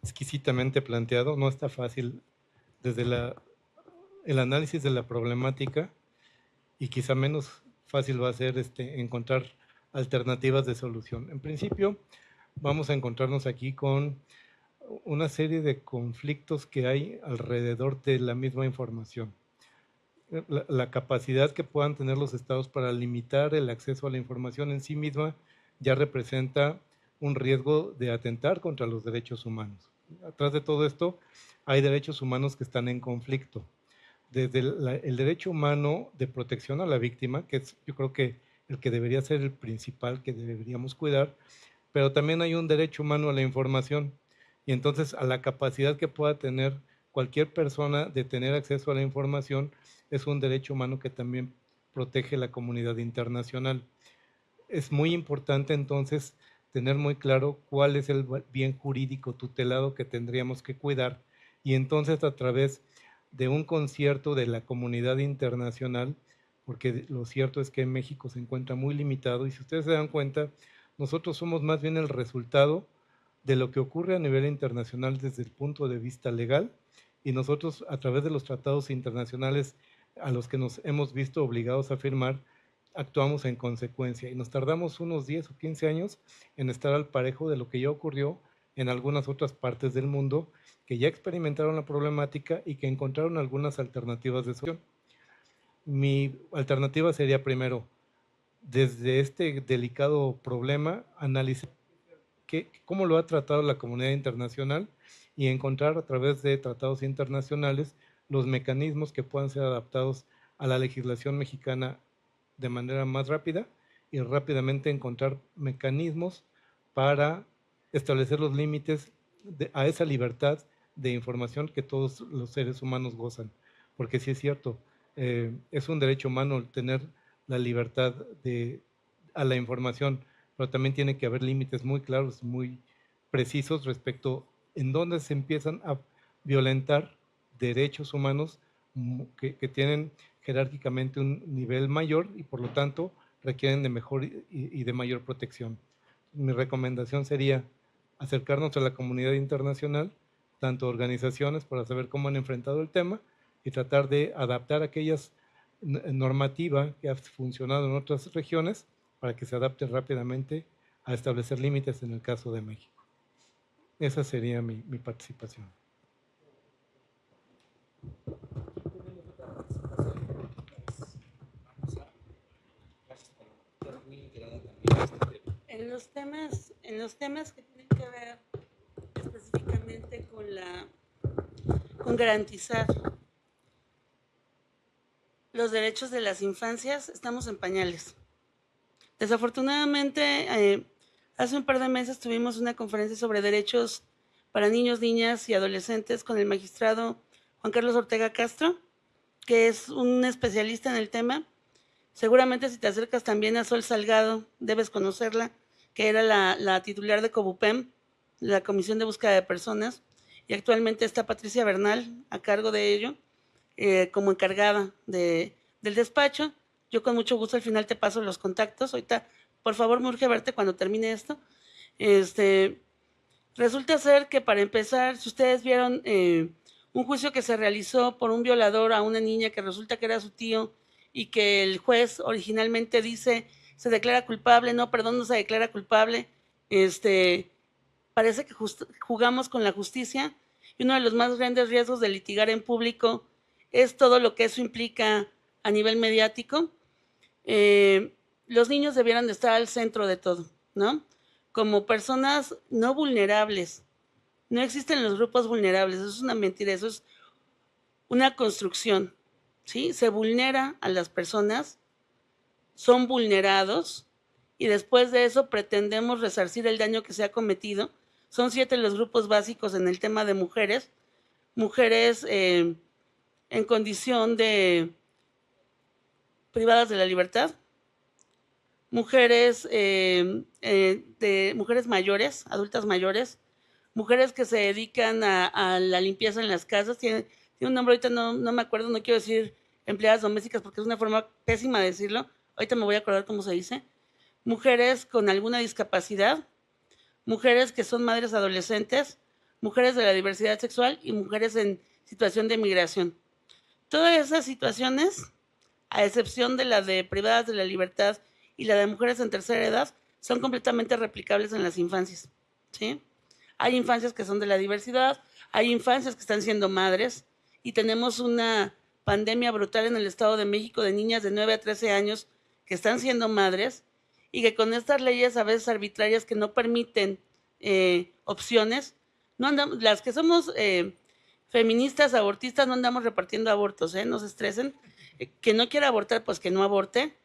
exquisitamente planteado. No está fácil desde el análisis de la problemática, y quizá menos fácil va a ser encontrar alternativas de solución. En principio, vamos a encontrarnos aquí con una serie de conflictos que hay alrededor de la misma información. La capacidad que puedan tener los estados para limitar el acceso a la información en sí misma ya representa un riesgo de atentar contra los derechos humanos. Atrás de todo esto hay derechos humanos que están en conflicto. Desde el derecho humano de protección a la víctima, que es, yo creo que el que debería ser el principal que deberíamos cuidar, pero también hay un derecho humano a la información, y entonces a la capacidad que pueda tener cualquier persona de tener acceso a la información es un derecho humano que también protege la comunidad internacional. Es muy importante entonces tener muy claro cuál es el bien jurídico tutelado que tendríamos que cuidar, y entonces a través de un concierto de la comunidad internacional, porque lo cierto es que en México se encuentra muy limitado, y si ustedes se dan cuenta, nosotros somos más bien el resultado de lo que ocurre a nivel internacional desde el punto de vista legal, y nosotros a través de los tratados internacionales a los que nos hemos visto obligados a firmar, actuamos en consecuencia, y nos tardamos unos 10 o 15 años en estar al parejo de lo que ya ocurrió en algunas otras partes del mundo que ya experimentaron la problemática y que encontraron algunas alternativas de solución. Mi alternativa sería primero, desde este delicado problema, analizar cómo lo ha tratado la comunidad internacional y encontrar a través de tratados internacionales los mecanismos que puedan ser adaptados a la legislación mexicana de manera más rápida, y rápidamente encontrar mecanismos para establecer los límites a esa libertad de información que todos los seres humanos gozan. Porque sí es cierto, es un derecho humano tener la libertad a la información, pero también tiene que haber límites muy claros, muy precisos respecto en dónde se empiezan a violentar derechos humanos que tienen jerárquicamente un nivel mayor y por lo tanto requieren de mejor y de mayor protección. Mi recomendación sería acercarnos a la comunidad internacional, tanto organizaciones para saber cómo han enfrentado el tema y tratar de adaptar aquellas normativa que ha funcionado en otras regiones para que se adapte rápidamente a establecer límites en el caso de México. Esa sería mi participación. En los temas que tienen que ver específicamente con garantizar los derechos de las infancias, estamos en pañales. Desafortunadamente, hace un par de meses tuvimos una conferencia sobre derechos para niños, niñas y adolescentes con el magistrado Juan Carlos Ortega Castro, que es un especialista en el tema. Seguramente si te acercas también a Sol Salgado, debes conocerla, que era la titular de COBUPEM, la Comisión de Búsqueda de Personas, y actualmente está Patricia Bernal a cargo de ello, como encargada del despacho. Yo con mucho gusto al final te paso los contactos. Ahorita, por favor, me urge verte cuando termine esto. Resulta ser que para empezar, si ustedes vieron un juicio que se realizó por un violador a una niña que resulta que era su tío y que el juez originalmente dice se declara culpable, no, perdón, no se declara culpable, parece que jugamos con la justicia y uno de los más grandes riesgos de litigar en público es todo lo que eso implica a nivel mediático. Los niños debieran de estar al centro de todo, ¿no? Como personas no vulnerables. No existen los grupos vulnerables, eso es una mentira, eso es una construcción, ¿sí? Se vulnera a las personas, son vulnerados y después de eso pretendemos resarcir el daño que se ha cometido. Son 7 los grupos básicos en el tema de mujeres. Mujeres en condición de privadas de la libertad, mujeres mujeres mayores, adultas mayores, mujeres que se dedican a la limpieza en las casas, tiene un nombre, ahorita no me acuerdo, no quiero decir empleadas domésticas porque es una forma pésima de decirlo, ahorita me voy a acordar cómo se dice, mujeres con alguna discapacidad, mujeres que son madres adolescentes, mujeres de la diversidad sexual y mujeres en situación de migración. Todas esas situaciones, a excepción de la de privadas de la libertad y la de mujeres en tercera edad, son completamente replicables en las infancias, ¿sí? Hay infancias que son de la diversidad, hay infancias que están siendo madres y tenemos una pandemia brutal en el Estado de México de niñas de 9 a 13 años que están siendo madres y que con estas leyes a veces arbitrarias que no permiten opciones, no andamos, las que somos feministas, abortistas, no andamos repartiendo abortos, no se estresen. Que no quiera abortar, pues que no aborte,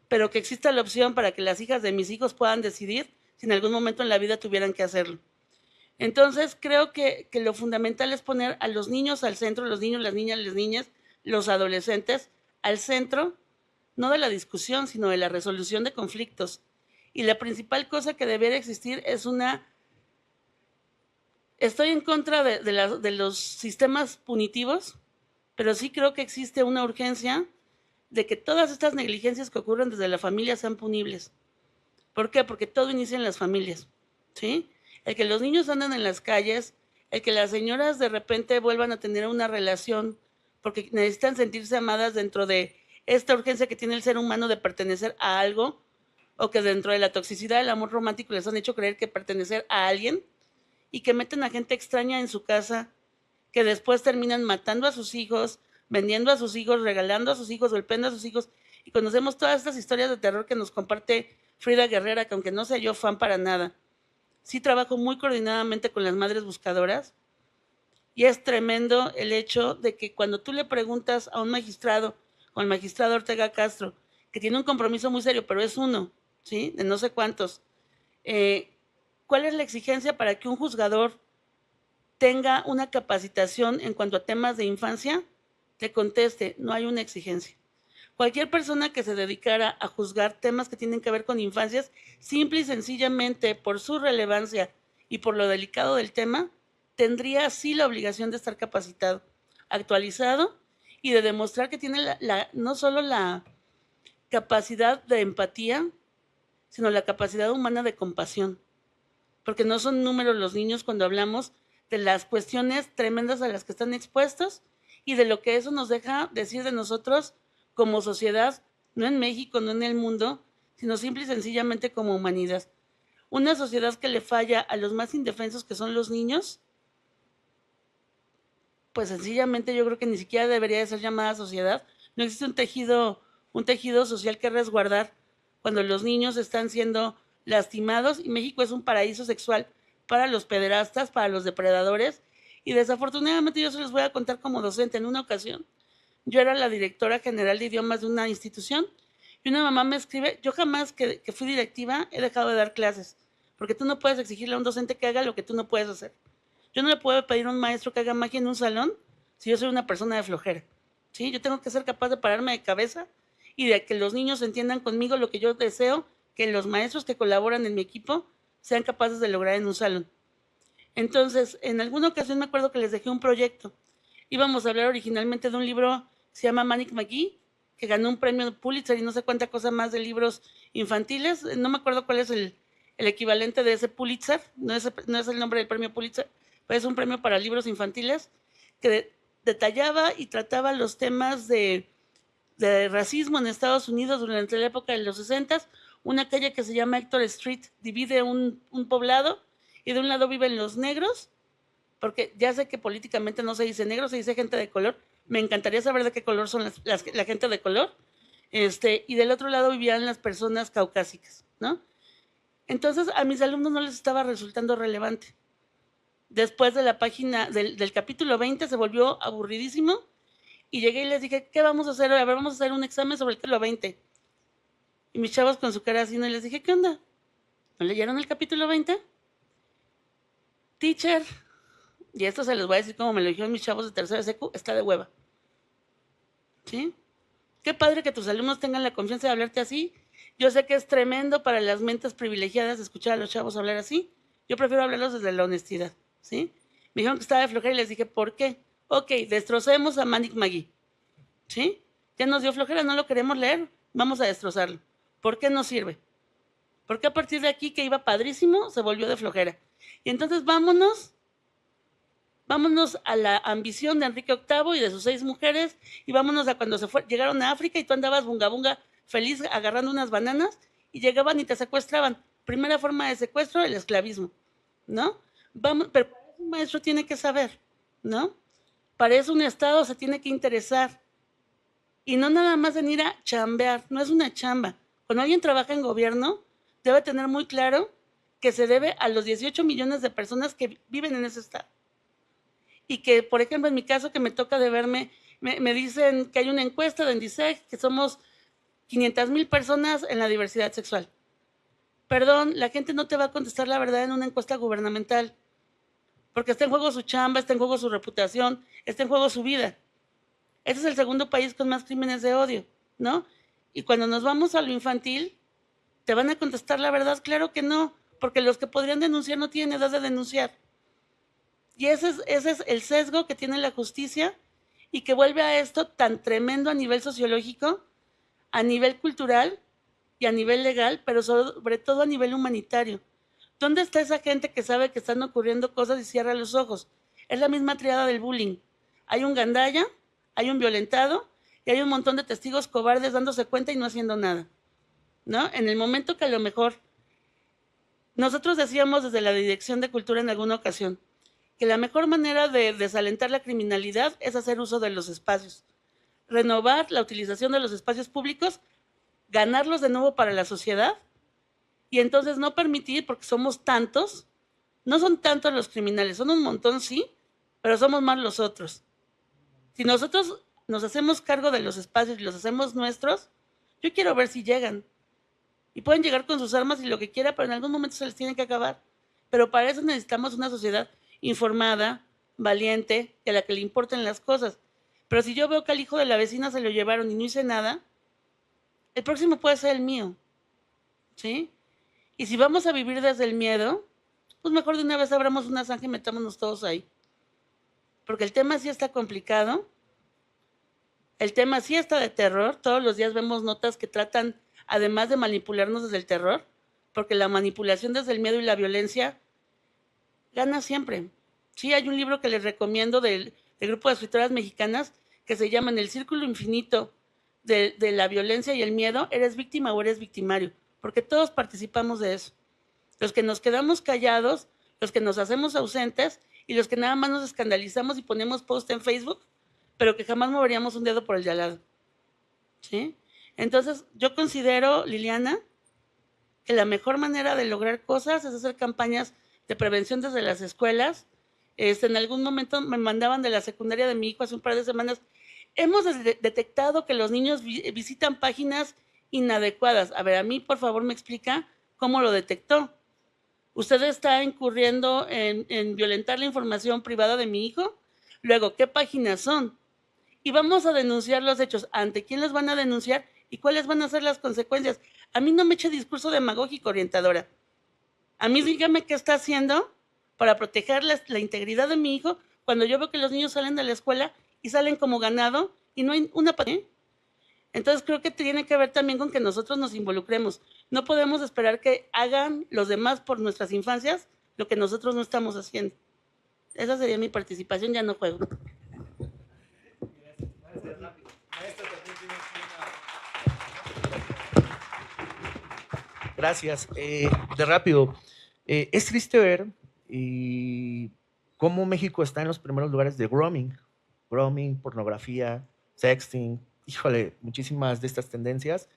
pero que exista la opción para que las hijas de mis hijos puedan decidir si en algún momento en la vida tuvieran que hacerlo. Entonces, creo que lo fundamental es poner a los niños al centro, los niños, las niñas, los adolescentes, al centro, no de la discusión, sino de la resolución de conflictos. Y la principal cosa que debería existir es Estoy en contra de los sistemas punitivos, pero sí creo que existe una urgencia de que todas estas negligencias que ocurren desde la familia sean punibles. ¿Por qué? Porque todo inicia en las familias, ¿sí? El que los niños andan en las calles, el que las señoras de repente vuelvan a tener una relación porque necesitan sentirse amadas dentro de esta urgencia que tiene el ser humano de pertenecer a algo, o que dentro de la toxicidad del amor romántico les han hecho creer que pertenecer a alguien y que meten a gente extraña en su casa, que después terminan matando a sus hijos, vendiendo a sus hijos, regalando a sus hijos, golpeando a sus hijos. Y conocemos todas estas historias de terror que nos comparte Frida Guerrera, que aunque no sea yo fan para nada, sí trabajo muy coordinadamente con las madres buscadoras. Y es tremendo el hecho de que cuando tú le preguntas a un magistrado, o al magistrado Ortega Castro, que tiene un compromiso muy serio, pero es uno, ¿sí? De no sé cuántos, ¿cuál es la exigencia para que un juzgador tenga una capacitación en cuanto a temas de infancia? Te conteste, no hay una exigencia. Cualquier persona que se dedicara a juzgar temas que tienen que ver con infancias, simple y sencillamente por su relevancia y por lo delicado del tema, tendría sí la obligación de estar capacitado, actualizado y de demostrar que tiene no solo la capacidad de empatía, sino la capacidad humana de compasión. Porque no son números los niños cuando hablamos de las cuestiones tremendas a las que están expuestos y de lo que eso nos deja decir de nosotros como sociedad, no en México, no en el mundo, sino simple y sencillamente como humanidad. Una sociedad que le falla a los más indefensos, que son los niños, pues sencillamente yo creo que ni siquiera debería de ser llamada sociedad. No existe un tejido social que resguardar cuando los niños están siendo lastimados, y México es un paraíso sexual para los pederastas, para los depredadores, y desafortunadamente yo se los voy a contar como docente. En una ocasión, yo era la directora general de idiomas de una institución, y una mamá me escribe, yo jamás que fui directiva he dejado de dar clases, porque tú no puedes exigirle a un docente que haga lo que tú no puedes hacer. Yo no le puedo pedir a un maestro que haga magia en un salón si yo soy una persona de flojera, ¿sí? Yo tengo que ser capaz de pararme de cabeza y de que los niños entiendan conmigo lo que yo deseo que los maestros que colaboran en mi equipo sean capaces de lograr en un salón. Entonces, en alguna ocasión me acuerdo que les dejé un proyecto. Íbamos a hablar originalmente de un libro que se llama Manic McGee, que ganó un premio Pulitzer y no sé cuánta cosa más de libros infantiles. No me acuerdo cuál es el equivalente de ese Pulitzer, no es el nombre del premio Pulitzer, pero es un premio para libros infantiles que detallaba y trataba los temas de racismo en Estados Unidos durante la época de los 60. Una calle que se llama Hector Street divide un poblado y de un lado viven los negros, porque ya sé que políticamente no se dice negro, se dice gente de color. Me encantaría saber de qué color son la gente de color. Y del otro lado vivían las personas caucásicas, ¿no? Entonces a mis alumnos no les estaba resultando relevante. Después de la página del capítulo 20 se volvió aburridísimo y llegué y les dije, ¿qué vamos a hacer hoy? A ver, vamos a hacer un examen sobre el capítulo 20. Y mis chavos con su cara así, ¿no? Y les dije, ¿qué onda? ¿No leyeron el capítulo 20? Teacher, y esto se les voy a decir como me lo dijeron mis chavos de tercera secu, está de hueva. ¿Sí? Qué padre que tus alumnos tengan la confianza de hablarte así. Yo sé que es tremendo para las mentes privilegiadas escuchar a los chavos hablar así. Yo prefiero hablarlos desde la honestidad, ¿sí? Me dijeron que estaba de flojera y les dije, ¿por qué? Ok, destrocemos a Manic Maggie, ¿sí? Ya nos dio flojera, no lo queremos leer, vamos a destrozarlo. ¿Por qué no sirve? Porque a partir de aquí, que iba padrísimo, se volvió de flojera. Y entonces vámonos a la ambición de Enrique VIII y de sus 6 mujeres, y vámonos a cuando llegaron a África y tú andabas bunga bunga feliz agarrando unas bananas y llegaban y te secuestraban. Primera forma de secuestro, el esclavismo, ¿no? Pero para eso un maestro tiene que saber, ¿no? Para eso un Estado se tiene que interesar y no nada más venir a chambear, no es una chamba. Cuando alguien trabaja en gobierno, debe tener muy claro que se debe a los 18 millones de personas que viven en ese estado. Y que, por ejemplo, en mi caso que me toca de verme, me dicen que hay una encuesta de Endisec, que somos 500,000 personas en la diversidad sexual. Perdón, la gente no te va a contestar la verdad en una encuesta gubernamental, porque está en juego su chamba, está en juego su reputación, está en juego su vida. Este es el segundo país con más crímenes de odio, ¿no? Y cuando nos vamos a lo infantil, ¿te van a contestar la verdad? Claro que no, porque los que podrían denunciar no tienen edad de denunciar. Y ese es el sesgo que tiene la justicia y que vuelve a esto tan tremendo a nivel sociológico, a nivel cultural y a nivel legal, pero sobre todo a nivel humanitario. ¿Dónde está esa gente que sabe que están ocurriendo cosas y cierra los ojos? Es la misma triada del bullying. Hay un gandalla, hay un violentado y hay un montón de testigos cobardes dándose cuenta y no haciendo nada, ¿no? En el momento que a lo mejor nosotros decíamos desde la Dirección de Cultura en alguna ocasión que la mejor manera de desalentar la criminalidad es hacer uso de los espacios, renovar la utilización de los espacios públicos, ganarlos de nuevo para la sociedad y entonces no permitir, porque somos tantos, no son tantos los criminales, son un montón, sí, pero somos más los otros. Si nosotros nos hacemos cargo de los espacios y los hacemos nuestros, yo quiero ver si llegan. Y pueden llegar con sus armas y lo que quiera, pero en algún momento se les tiene que acabar. Pero para eso necesitamos una sociedad informada, valiente, y a la que le importen las cosas. Pero si yo veo que al hijo de la vecina se lo llevaron y no hice nada, el próximo puede ser el mío, ¿sí? Y si vamos a vivir desde el miedo, pues mejor de una vez abramos una zanja y metámonos todos ahí. Porque el tema sí está complicado, el tema sí está de terror, todos los días vemos notas que tratan, además de manipularnos desde el terror, porque la manipulación desde el miedo y la violencia gana siempre. Sí, hay un libro que les recomiendo del grupo de escritoras mexicanas que se llama En el círculo infinito de la violencia y el miedo, ¿eres víctima o eres victimario? Porque todos participamos de eso. Los que nos quedamos callados, los que nos hacemos ausentes y los que nada más nos escandalizamos y ponemos post en Facebook, pero que jamás moveríamos un dedo por el de al lado. ¿Sí? Entonces, yo considero, Liliana, que la mejor manera de lograr cosas es hacer campañas de prevención desde las escuelas. En algún momento me mandaban de la secundaria de mi hijo hace un par de semanas. Hemos detectado que los niños visitan páginas inadecuadas. A ver, a mí, por favor, me explica cómo lo detectó. ¿Usted está incurriendo en violentar la información privada de mi hijo? Luego, ¿qué páginas son? Y vamos a denunciar los hechos. ¿Ante quién los van a denunciar? ¿Y cuáles van a ser las consecuencias? A mí no me eche discurso demagógico, orientadora. A mí dígame qué está haciendo para proteger la integridad de mi hijo cuando yo veo que los niños salen de la escuela y salen como ganado y no hay una... Entonces creo que tiene que ver también con que nosotros nos involucremos. No podemos esperar que hagan los demás por nuestras infancias lo que nosotros no estamos haciendo. Esa sería mi participación, ya no juego. Gracias. De rápido, es triste ver cómo México está en los primeros lugares de grooming. Grooming, pornografía, sexting, híjole, muchísimas de estas tendencias.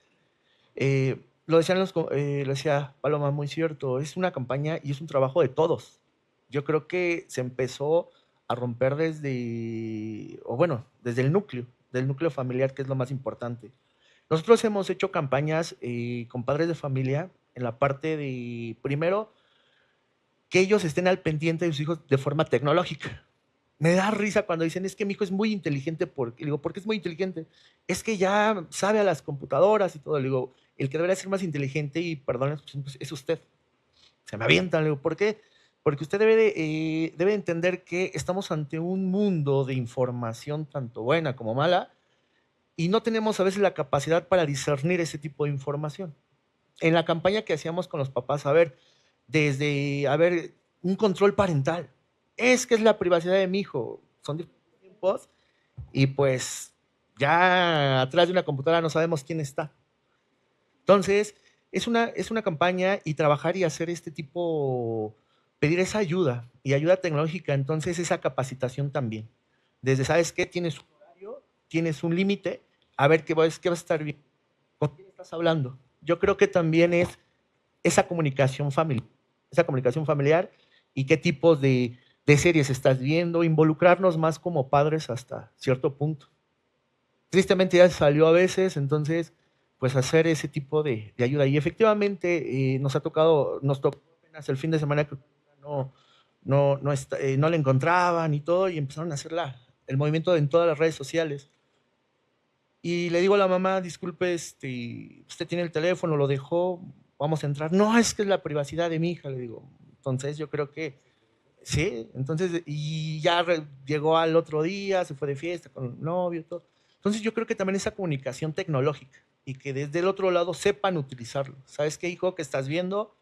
Lo decía Paloma, muy cierto, es una campaña y es un trabajo de todos. Yo creo que se empezó a romper desde el núcleo familiar, que es lo más importante. Nosotros hemos hecho campañas con padres de familia en la parte de, primero, que ellos estén al pendiente de sus hijos de forma tecnológica. Me da risa cuando dicen, es que mi hijo es muy inteligente. Le digo, ¿por qué es muy inteligente? Es que ya sabe a las computadoras y todo. Le digo, el que debería ser más inteligente, y perdón, es usted. Se me avientan. Le digo, ¿por qué? Porque usted debe entender que estamos ante un mundo de información tanto buena como mala, y no tenemos a veces la capacidad para discernir ese tipo de información. En la campaña que hacíamos con los papás, desde un control parental. Es que es la privacidad de mi hijo. Son diferentes tiempos y pues ya atrás de una computadora no sabemos quién está. Entonces, es una campaña y trabajar y hacer este tipo, pedir esa ayuda y ayuda tecnológica, entonces esa capacitación también. Desde, ¿sabes qué? Tienes un horario, tienes un límite, a ver qué vas a estar bien, con quién estás hablando. Yo creo que también es esa comunicación familiar y qué tipos de series estás viendo, involucrarnos más como padres hasta cierto punto. Tristemente ya salió a veces, entonces pues hacer ese tipo de ayuda. Y efectivamente nos tocó apenas el fin de semana que no le encontraban y todo, y empezaron a hacer el movimiento en todas las redes sociales. Y le digo a la mamá, disculpe, usted tiene el teléfono, lo dejó, vamos a entrar. No, es que es la privacidad de mi hija, le digo. Entonces yo creo que sí, entonces, y ya llegó al otro día, se fue de fiesta con el novio y todo. Entonces yo creo que también esa comunicación tecnológica y que desde el otro lado sepan utilizarlo. ¿Sabes qué, hijo? Que estás viendo,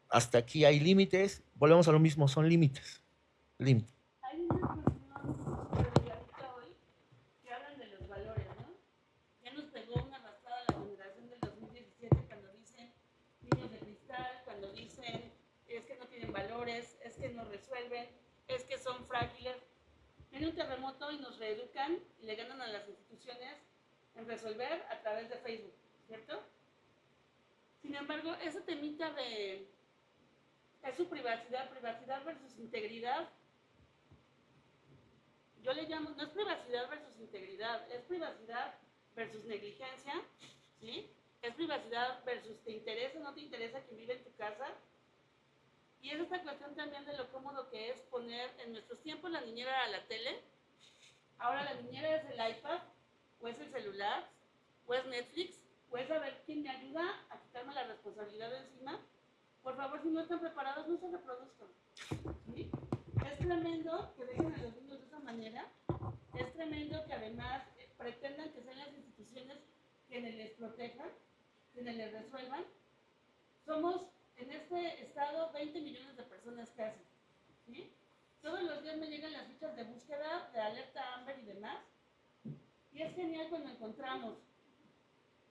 hasta aquí hay límites, volvemos a lo mismo, son límites. Límites. Hay una cuestión delgadita hoy que hablan de los valores, ¿no? Ya nos pegó una arrastrada la generación del 2017 cuando dicen niños de cristal, cuando dicen es que no tienen valores, es que no resuelven, es que son frágiles. Viene un terremoto y nos reeducan y le ganan a las instituciones en resolver a través de Facebook, ¿cierto? Sin embargo, ese temita de es su privacidad versus integridad, yo le llamo, no es privacidad versus integridad, es privacidad versus negligencia, ¿sí? Es privacidad versus te interesa o no te interesa quien vive en tu casa. Y es esta cuestión también de lo cómodo que es poner, en nuestros tiempos la niñera era la tele, ahora la niñera es el iPad, o es el celular, o es Netflix, o es a ver quién me ayuda a quitarme la responsabilidad de encima. Por favor, si no están preparados, no se reproduzcan. ¿Sí? Es tremendo que dejen a los niños de esa manera, es tremendo que además pretendan que sean las instituciones quienes les protejan, quienes les resuelvan. Somos en este estado 20 millones de personas casi, ¿sí? Todos los días me llegan las fichas de búsqueda, de alerta Amber y demás, y es genial cuando encontramos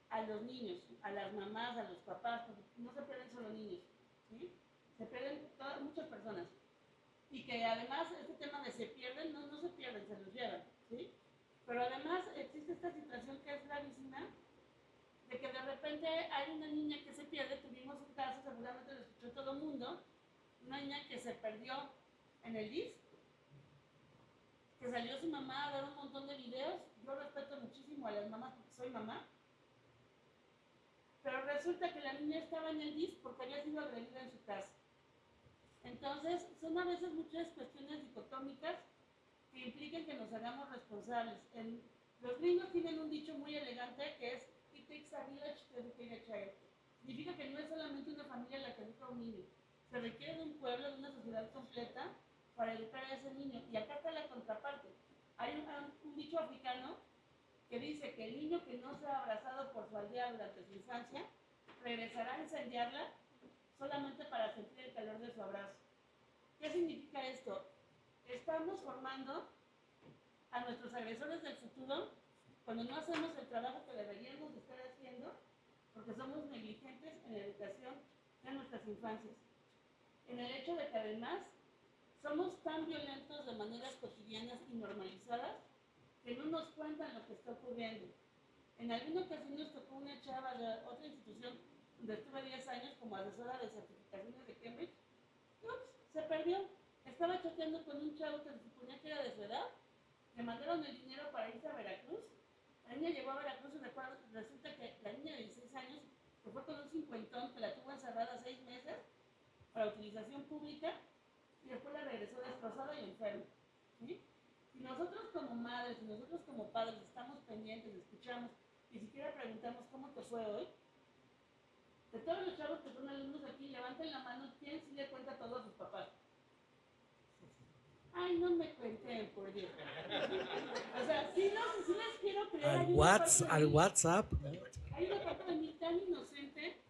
a los niños, a las mamás, a los papás, porque no se pierden solo niños, ¿sí? Se pierden muchas personas, y que además este tema de se pierden, no se pierden, se los llevan, ¿sí? Pero además existe esta situación que es gravísima, de que de repente hay una niña que se pierde. Tuvimos un caso, seguramente lo escuchó todo el mundo, una niña que se perdió en el DIF, que salió su mamá a dar un montón de videos. Yo respeto muchísimo a las mamás porque soy mamá, pero resulta que la niña estaba en el DIF porque había sido agredida en su casa. Entonces, son a veces muchas cuestiones dicotómicas que implican que nos hagamos responsables. Los gringos tienen un dicho muy elegante que es "It takes a village to educate a child". Significa que no es solamente una familia la que educa a un niño, se requiere de un pueblo, de una sociedad completa para educar a ese niño. Y acá está la contraparte. Hay un dicho africano que dice que el niño que no sea abrazado por su aldea durante su infancia regresará a incendiarla solamente para sentir el calor de su abrazo. ¿Qué significa esto? Estamos formando a nuestros agresores del futuro cuando no hacemos el trabajo que deberíamos estar haciendo porque somos negligentes en la educación de nuestras infancias. En el hecho de que además somos tan violentos de maneras cotidianas y normalizadas que no nos cuentan lo que está ocurriendo. En alguna ocasión nos tocó una chava de otra institución donde estuve 10 años como asesora de certificaciones de Cambridge. Ups, se perdió. Estaba chateando con un chavo que se suponía que era de su edad. Le mandaron el dinero para irse a Veracruz. La niña llegó a Veracruz y resulta que la niña de 16 años se fue con un cincuentón que la tuvo encerrada 6 meses para utilización pública y después la regresó destrozada y enferma. ¿Sí? Si nosotros como madres, si nosotros como padres estamos pendientes, escuchamos, ni siquiera preguntamos cómo te fue hoy, de todos los chavos que son alumnos aquí, levanten la mano, ¿quién sí le cuenta todo a sus papás? Ay, no me cuenten, por Dios. O sea, sí les quiero creer. Al WhatsApp. Hay una parte de mí tan inocente,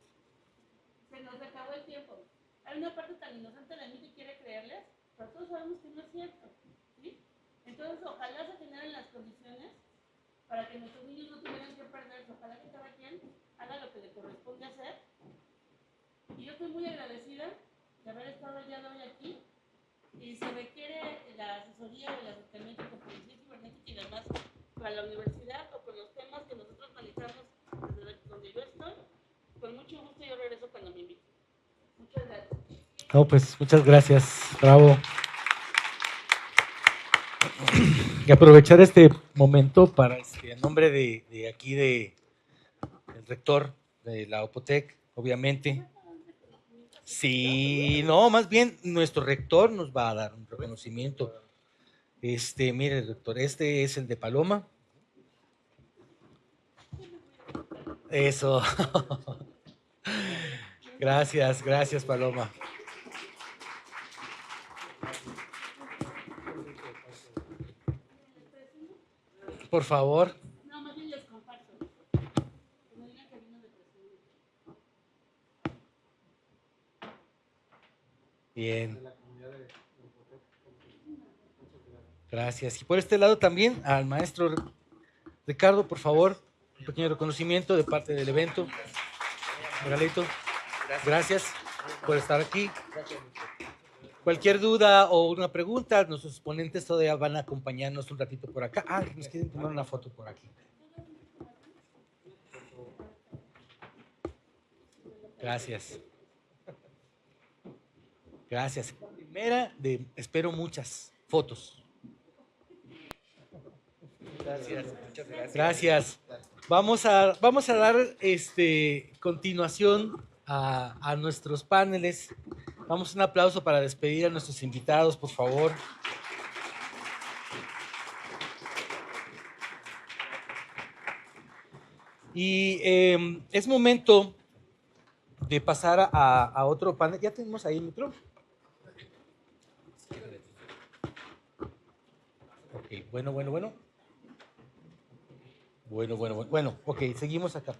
se nos acabó el tiempo. Hay una parte tan inocente de mí que quiere creerles, pero todos sabemos que no es cierto. ¿Sí? Entonces, ojalá se generen las condiciones para que nuestros niños no tuvieran que perderse. Ojalá que cada quien haga lo que le corresponde hacer. Y yo estoy muy agradecida de haber estado el día de hoy aquí. Y se requiere la asesoría o el acercamiento con policía cibernética y demás para la universidad o con los temas que nosotros manejamos desde donde yo estoy. Con mucho gusto yo regreso cuando me inviten. Muchas gracias. No, pues muchas gracias. Bravo. Y aprovechar este momento para, en nombre de aquí, del rector de la Opotec, obviamente. Sí, no, más bien nuestro rector nos va a dar un reconocimiento. Mire, rector, este es el de Paloma. Eso. Gracias, Paloma. Por favor. No, más bien les comparto. Que me digan que vino de presidente. Bien. Gracias. Y por este lado también al maestro Ricardo, por favor, un pequeño reconocimiento de parte del evento. Regalito. Gracias por estar aquí. Cualquier duda o una pregunta, nuestros ponentes todavía van a acompañarnos un ratito por acá. Nos quieren tomar una foto por aquí. Gracias. Gracias. Primera de, espero muchas fotos. Gracias, muchas gracias. Gracias. Vamos a dar continuación a nuestros paneles. Vamos a un aplauso para despedir a nuestros invitados, por favor. Y es momento de pasar a otro panel. ¿Ya tenemos ahí el micro? Ok, bueno. Bueno, ok, seguimos acá.